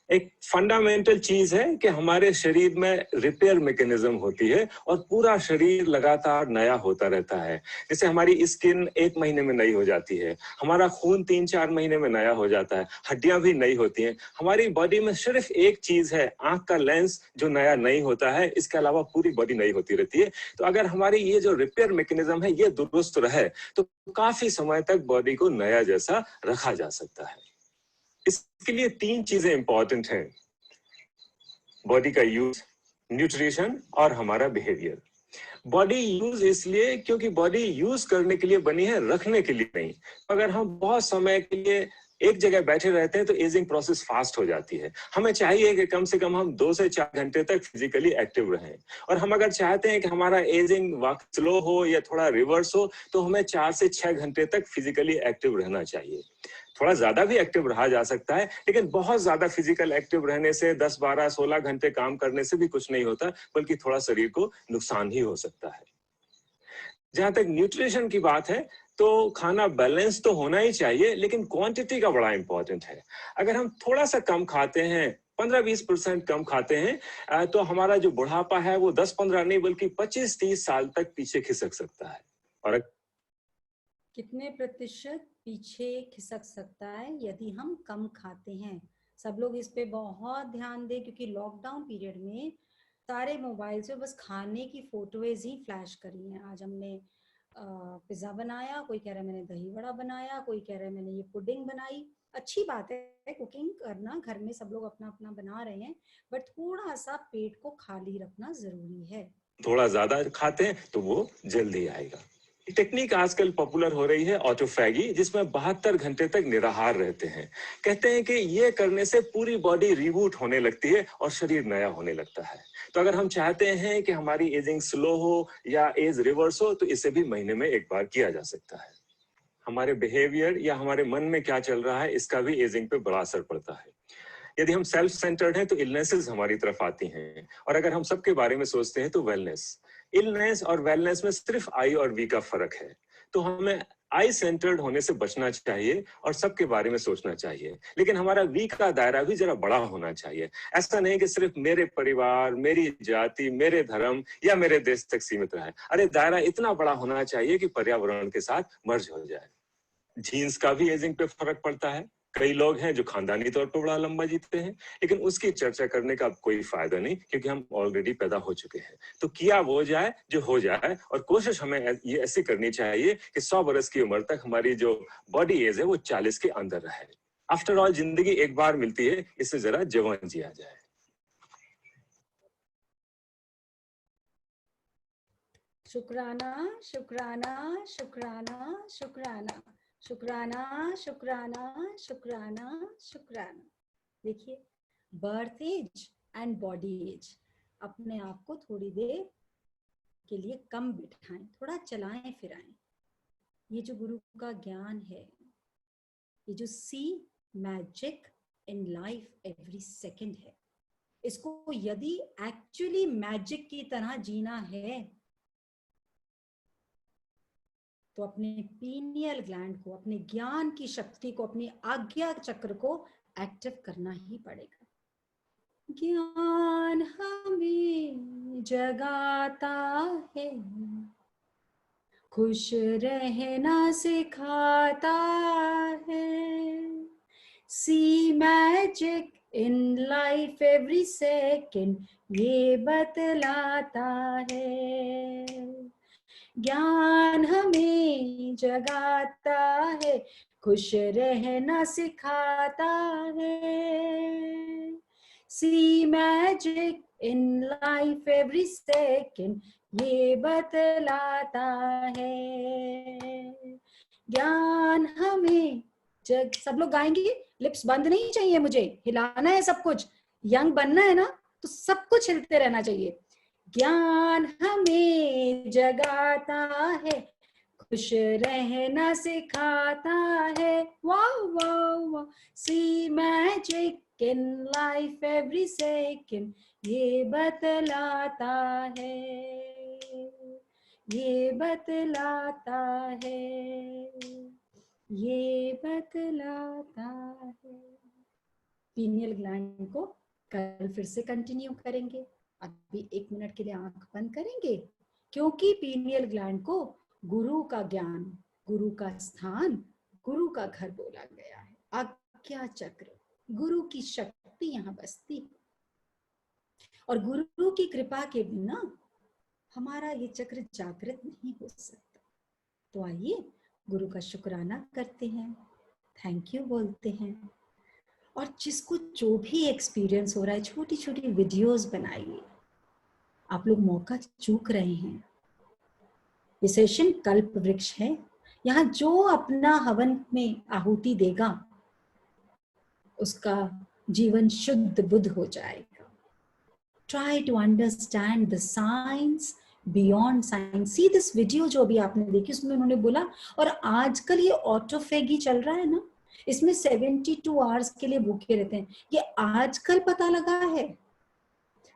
एक फंडामेंटल चीज है कि हमारे शरीर में रिपेयर मैकेनिज्म होती है और पूरा शरीर लगातार नया होता रहता है। जैसे हमारी स्किन 1 महीने में नई हो जाती है, हमारा खून 3-4 महीने में नया हो जाता है, हड्डियां भी नई होती हैं। हमारी बॉडी में सिर्फ एक चीज है, आंख का लेंस जो नया नहीं होता है, इसके अलावा पूरी बॉडी नई होती रहती है। तो अगर हमारी ये जो रिपेयर मैकेनिज्म है ये दुरुस्त रहे तो काफी समय तक बॉडी को नया जैसा रखा जा सकता है। इसके लिए 3 चीजें इंपॉर्टेंट हैं, बॉडी का यूज, न्यूट्रिशन और हमारा बिहेवियर। बॉडी यूज इसलिए क्योंकि बॉडी यूज करने के लिए बनी है, रखने के लिए नहीं। अगर हम बहुत समय के लिए एक जगह बैठे रहते हैं तो एजिंग प्रोसेस फास्ट हो जाती है। हमें चाहिए कि कम से कम हम 2 से 4 घंटे तक फिजिकली एक्टिव रहें, और हम अगर चाहते हैं कि हमारा एजिंग वक्त स्लो हो या थोड़ा रिवर्स हो तो हमें 4 से 6 घंटे तक फिजिकली एक्टिव रहना चाहिए। थोड़ा ज्यादा भी एक्टिव रहा जा सकता है, लेकिन बहुत ज्यादा फिजिकल एक्टिव रहने से 10, 12, 16 घंटे काम करने से भी कुछ नहीं होता, बल्कि थोड़ा शरीर को नुकसान ही हो सकता है। जहां तक न्यूट्रिशन की बात है तो खाना बैलेंस तो होना ही चाहिए, लेकिन क्वांटिटी का बड़ा इंपॉर्टेंट है। अगर हम थोड़ा सा कम खाते हैं, 15-20% कम खाते हैं, तो हमारा जो बुढ़ापा है वो 10-15 नहीं बल्कि 25-30 साल तक पीछे खिसक सकता है। और
कितने प्रतिशत पीछे खिसक सकता है यदि हम कम खाते हैं? सब लोग इस पे बहुत ध्यान दें, क्योंकि लॉकडाउन पीरियड में सारे मोबाइल से बस खाने की फोटोज ही फ्लैश करी हैं। आज हमने पिज्जा बनाया, कोई कह रहा है मैंने दही वड़ा बनाया, कोई कह रहा है मैंने ये पुडिंग बनाई। अच्छी बात है कुकिंग करना, घर में सब लोग अपना अपना बना रहे हैं, बट थोड़ा सा पेट को खाली रखना जरूरी है।
थोड़ा ज्यादा खाते हैं तो वो जल्दी आएगा। टेक्निक आजकल पॉपुलर हो रही है ऑटोफैगी, जिसमें 72 घंटे तक निराहार रहते हैं। कहते हैं कि ये करने से पूरी बॉडी रिबूट होने लगती है और शरीर नया होने लगता है। तो अगर हम चाहते हैं कि हमारी एजिंग स्लो हो या एज रिवर्स हो तो इसे भी महीने में एक बार किया जा सकता है। हमारे बिहेवियर या हमारे मन में क्या चल रहा है, इसका भी एजिंग पे बड़ा असर पड़ता है। यदि हम सेल्फ सेंटर्ड हैं तो इलनेसेस हमारी तरफ आती हैं, और अगर हम सबके बारे में सोचते हैं तो वेलनेस। इलनेस और वेलनेस में सिर्फ आई और वी का फर्क है। तो हमें आई सेंटर्ड होने से बचना चाहिए और सबके बारे में सोचना चाहिए, लेकिन हमारा वी का दायरा भी जरा बड़ा होना चाहिए। ऐसा नहीं कि सिर्फ मेरे परिवार, मेरी जाति, मेरे धर्म या मेरे देश तक सीमित रहे। अरे दायरा इतना बड़ा होना चाहिए कि पर्यावरण के साथ मर्ज हो जाए। जीन्स का भी एजिंग पे फर्क पड़ता है। कई लोग हैं जो खानदानी तौर पर बड़ा लंबा जीते हैं, लेकिन उसकी चर्चा करने का अब कोई फायदा नहीं, क्योंकि हम ऑलरेडी पैदा हो चुके हैं। तो किया वो जाए जो हो जाए, और कोशिश हमें ये ऐसी करनी चाहिए कि 100 बरस की उम्र तक हमारी जो बॉडी एज है वो 40 के अंदर रहे। आफ्टर ऑल जिंदगी एक बार मिलती है, इससे जरा जवान जिया जाए।
शुक्राना शुक्राना शुक्राना शुक्राना शुक्राना शुक्राना शुक्राना शुक्राना। देखिए, birth age and body age, अपने आप को थोड़ी देर के लिए कम बिठाएं, थोड़ा चलाएं फिराएं। ये जो गुरु का ज्ञान है, ये जो see magic in life every second है, इसको यदि एक्चुअली मैजिक की तरह जीना है तो अपने पीनियल ग्लैंड को, अपने ज्ञान की शक्ति को, अपनी आज्ञा चक्र को एक्टिव करना ही पड़ेगा। ज्ञान हमें जगाता है, खुश रहना सिखाता है, see magic in life every second ये बतलाता है। ज्ञान हमें जगाता है, खुश रहना सिखाता है, see magic in life every second ये बतलाता है। ज्ञान हमें सब लोग गाएंगे, लिप्स बंद नहीं चाहिए, मुझे हिलाना है सब कुछ, यंग बनना है ना, तो सब कुछ हिलते रहना चाहिए। ज्ञान हमें जगाता है, खुश रहना सिखाता है, वाह वाह वाह, see magic in life every second ये बतलाता है, ये बतलाता है, ये बतलाता है। पीनियल ग्लैंड को कल फिर से कंटिन्यू करेंगे। अभी 1 मिनट के लिए आंख बंद करेंगे, क्योंकि पीनियल ग्लैंड को गुरु का ज्ञान, गुरु का स्थान, गुरु का घर बोला गया है। आज्ञा चक्र, गुरु की शक्ति यहाँ बसती है, और गुरु की कृपा के बिना हमारा ये चक्र जागृत नहीं हो सकता। तो आइए गुरु का शुक्राना करते हैं, थैंक यू बोलते हैं, और जिसको जो भी एक्सपीरियंस हो रहा है, छोटी छोटी वीडियोस बनाइए। आप लोग मौका चूक रहे हैं। ये सेशन कल्प वृक्ष है, यहाँ जो अपना हवन में आहुति देगा उसका जीवन शुद्ध बुद्ध हो जाएगा। Try to understand the science beyond science. See this video जो अभी आपने देखी, उसमें उन्होंने बोला, और आजकल ये ऑटोफेगी चल रहा है ना, इसमें 72 आवर्स के लिए भूखे रहते हैं। ये आजकल पता लगा है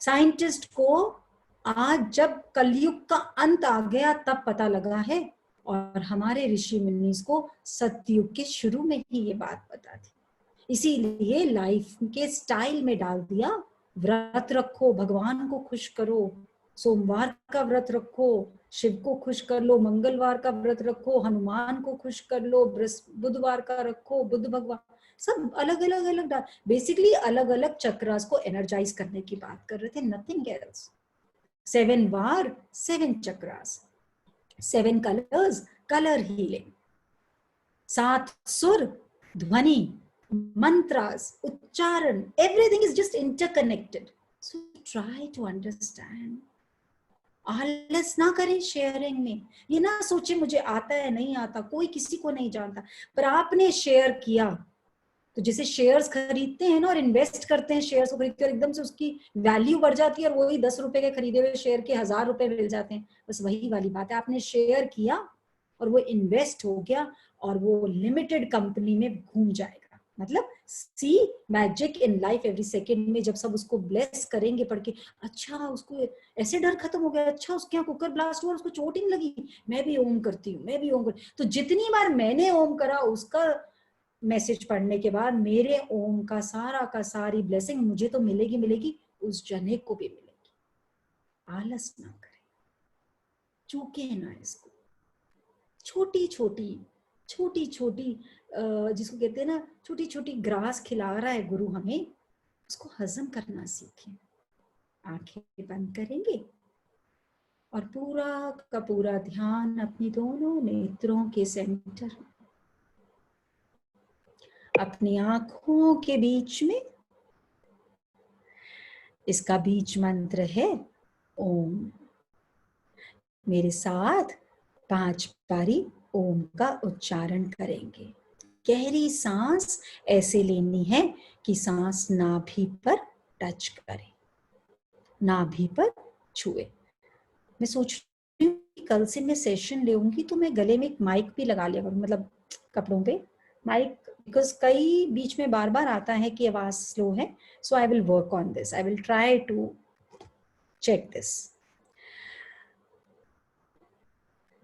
साइंटिस्ट को, आज जब कलयुग का अंत आ गया तब पता लगा है, और हमारे ऋषि मुनि को सतयुग के शुरू में ही ये बात पता थी। इसीलिए लाइफ के स्टाइल में डाल दिया, व्रत रखो, भगवान को खुश करो, सोमवार का व्रत रखो, शिव को खुश कर लो, मंगलवार का व्रत रखो, हनुमान को खुश कर लो, बुधवार का रखो, बुद्ध भगवान, सब अलग अलग बेसिकली अलग अलग चक्रास को एनर्जाइज करने की बात कर रहे थे, नथिंग एल्स। 7 बार 7 चक्रास, 7 कलर्स, कलर हीलिंग, 7 सुर, ध्वनि, mantras, उच्चारण, everything is just interconnected. So try to understand. आलस ना करें शेयरिंग में। ये ना सोचे मुझे आता है नहीं आता, कोई किसी को नहीं जानता, पर आपने शेयर किया तो जैसे शेयर्स खरीदते हैं ना और इन्वेस्ट करते हैं, शेयर्स को खरीदते हैं और एकदम से उसकी वैल्यू बढ़ जाती है और वही 10 रुपए के खरीदे हुए शेयर के 1000 रुपए मिल जाते हैं। बस वही वाली बात है, आपने शेयर किया और वो इन्वेस्ट हो गया और वो लिमिटेड कंपनी में घूम जाएगा। मतलब see magic in life every second में जब सब उसको ब्लेस करेंगे पढ़ के, अच्छा उसको ऐसे डर खत्म हो गया, अच्छा उसके यहाँ कुकर ब्लास्ट हुआ, उसको चोट ही नहीं लगी, मैं भी ओम करती हूँ, मैं भी ओम करती हूँ। तो जितनी बार मैंने ओम करा उसका मैसेज पढ़ने के बाद मेरे ओम का सारी ब्लेसिंग मुझे तो मिलेगी मिलेगी, उस जने को भी मिलेगी। आलस ना करें, चूके ना इसको। छोटी छोटी जिसको कहते हैं ना, छोटी छोटी ग्रास खिला रहा है गुरु हमें, उसको हजम करना सीखें। आंखें बंद करेंगे और पूरा का पूरा ध्यान अपनी दोनों नेत्रों के सेंटर, अपनी आंखों के बीच में। इसका बीज मंत्र है ओम। मेरे साथ 5 बारी ओम का उच्चारण करेंगे। गहरी सांस ऐसे लेनी है कि सांस नाभि पर टच करे, नाभि पर छुए। मैं सोच रही हूँ कि कल से मैं सेशन लेऊंगी तो मैं गले में एक माइक भी लगा लिया करूँ, मतलब कपड़ों पे माइक, बिकॉज कई बीच में बार बार आता है कि आवाज स्लो है। So I will work on this, I will try to check this.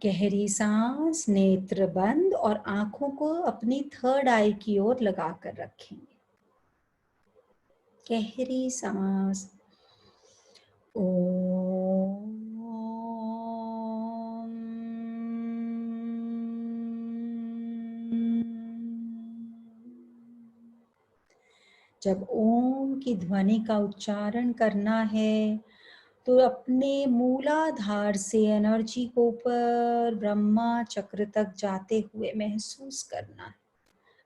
गहरी सांस, नेत्र बंद और आंखों को अपनी थर्ड आई की ओर लगाकर रखेंगे। गहरी सांस। ओम। जब ओम की ध्वनि का उच्चारण करना है तो अपने मूलाधार से एनर्जी को ऊपर ब्रह्मा चक्र तक जाते हुए महसूस करना है।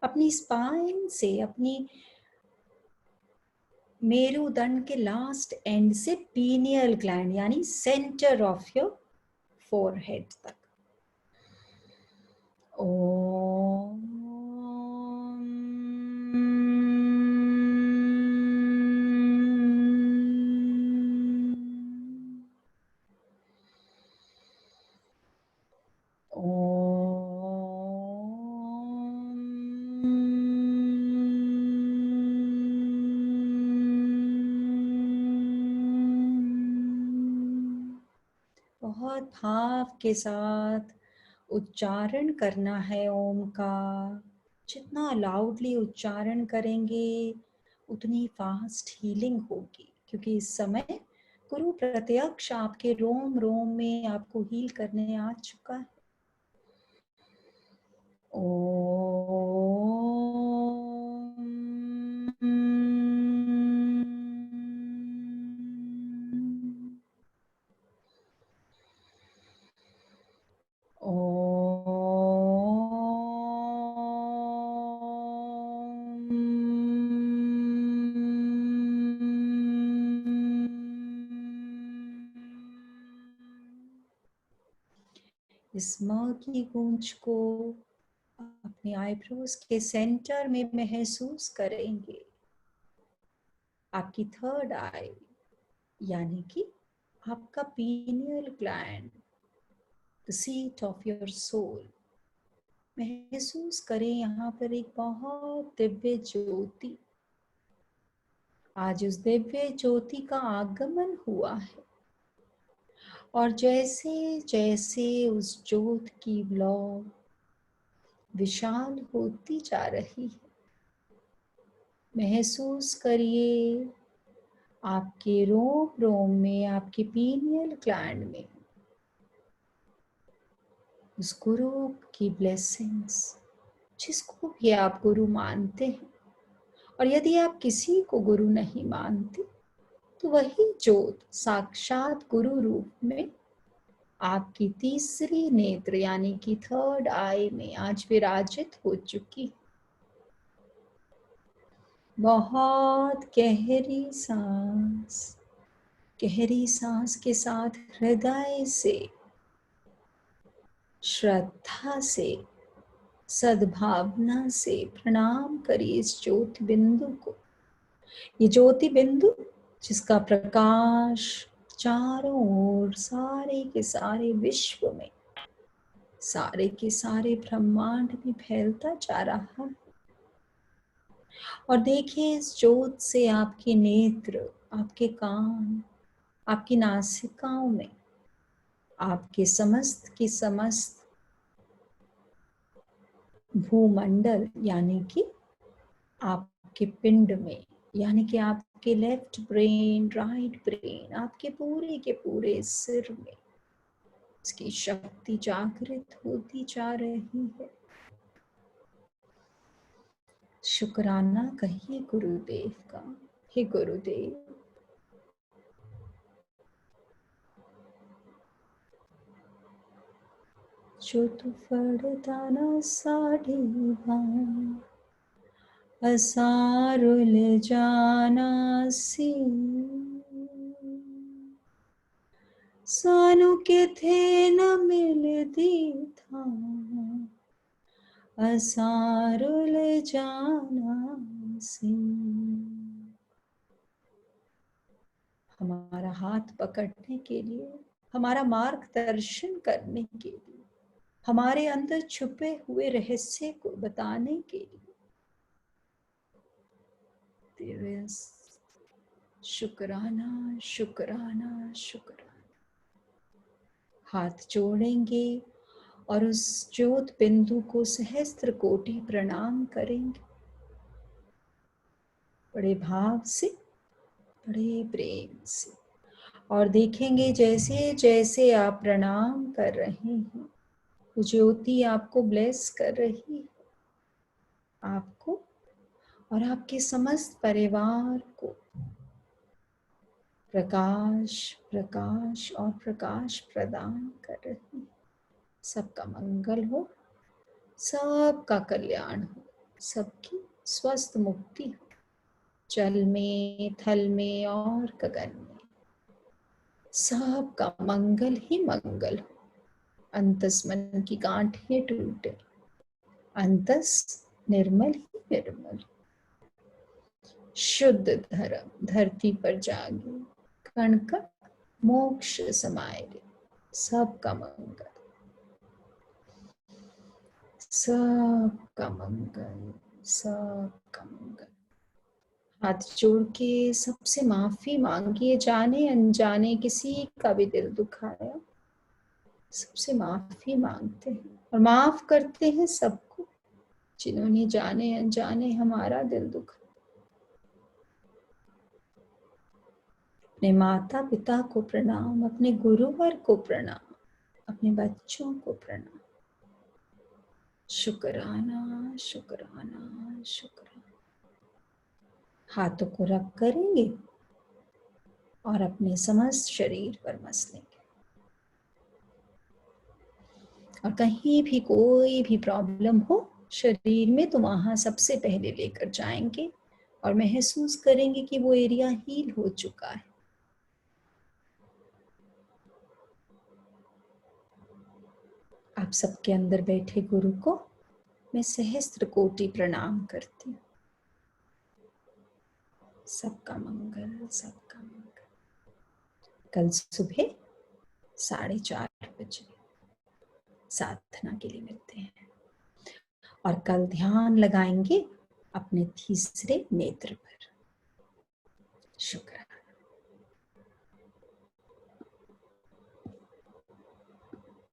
अपनी स्पाइन से, अपनी मेरुदंड के लास्ट एंड से पीनियल ग्लैंड यानी सेंटर ऑफ योर फोरहेड तक। ओम। बहुत भाव के साथ उच्चारण करना है ओम का। जितना लाउडली उच्चारण करेंगे उतनी फास्ट हीलिंग होगी, क्योंकि इस समय गुरु प्रत्यक्ष आपके रोम रोम में आपको हील करने आ चुका है। इस माँ की गूंज को अपने आईब्रोज के सेंटर में महसूस करेंगे। आपकी थर्ड आई यानी कि आपका pineal gland, the seat of your soul. महसूस करें यहाँ पर एक बहुत दिव्य ज्योति। आज उस दिव्य ज्योति का आगमन हुआ है और जैसे जैसे उस ज्योत की लौ विशाल होती जा रही है, महसूस करिए आपके रोम रोम में, आपके पीनियल ग्लैंड में उस गुरु की ब्लेसिंग्स, जिसको भी आप गुरु मानते हैं। और यदि आप किसी को गुरु नहीं मानते तो वही ज्योत साक्षात गुरु रूप में आपकी तीसरी नेत्र यानी कि थर्ड आई में आज विराजित हो चुकी। बहुत गहरी सांस, गहरी सांस के साथ हृदय से, श्रद्धा से, सद्भावना से प्रणाम करिए इस ज्योति बिंदु को। ये ज्योति बिंदु जिसका प्रकाश चारों ओर सारे के सारे विश्व में, सारे के सारे ब्रह्मांड में फैलता जा रहा है। और देखिए इस ज्योत से आपके नेत्र, आपके कान, आपकी नासिकाओं में, आपके समस्त की समस्त भूमंडल यानी कि आपके पिंड में, यानी कि आपके लेफ्ट ब्रेन, राइट ब्रेन, आपके पूरे के पूरे सिर में इसकी शक्ति जागृत होती जा रही है। शुक्राना कहिए गुरुदेव का। हे गुरुदेव, जो तू फड़ताना साढ़े भान असारुल जाना सी, सानू किथे न मिलदी था, असां रुल जाना सी। हमारा हाथ पकड़ने के लिए, हमारा मार्गदर्शन करने के लिए, हमारे अंदर छुपे हुए रहस्य को बताने के लिए दिव्य शुक्राना शुक्राना शुक्राना। हाथ जोड़ेंगे और उस ज्योत बिंदु को सहस्त्र कोटि प्रणाम करेंगे, बड़े भाव से, बड़े प्रेम से। और देखेंगे जैसे जैसे आप प्रणाम कर रहे हैं, वो ज्योति आपको ब्लेस कर रही है, आपको और आपके समस्त परिवार को प्रकाश प्रकाश और प्रकाश प्रदान कर रही है। सबका मंगल हो, सबका कल्याण हो, सबकी स्वस्थ मुक्ति हो, जल में, थल में और गगन में सबका मंगल ही मंगल हो। अंतस मन की गांठें टूटे, अंतस निर्मल ही निर्मल, शुद्ध धर्म धरती पर जागे, कण कण मोक्ष समाये। सबका मंगल, सबका मंगल, सबका मंगल। हाथ जोड़ के सबसे माफी मांगिए, जाने अनजाने किसी का भी दिल दुखाया, सबसे माफी मांगते हैं और माफ करते हैं सबको जिन्होंने जाने अनजाने हमारा दिल दुखाया। अपने माता पिता को प्रणाम, अपने गुरुवर को प्रणाम, अपने बच्चों को प्रणाम। शुक्राना शुक्राना शुक्राना। हाथों को रब करेंगे और अपने समस्त शरीर पर मस लेंगे। और कहीं भी कोई भी प्रॉब्लम हो शरीर में तो वहां सबसे पहले लेकर जाएंगे और महसूस करेंगे कि वो एरिया हील हो चुका है। आप सबके अंदर बैठे गुरु को मैं सहस्त्र कोटि प्रणाम करती हूँ। सबका मंगल, सबका मंगल। कल सुबह 4:30 बजे साधना के लिए मिलते हैं और कल ध्यान लगाएंगे अपने तीसरे नेत्र पर। शुक्र।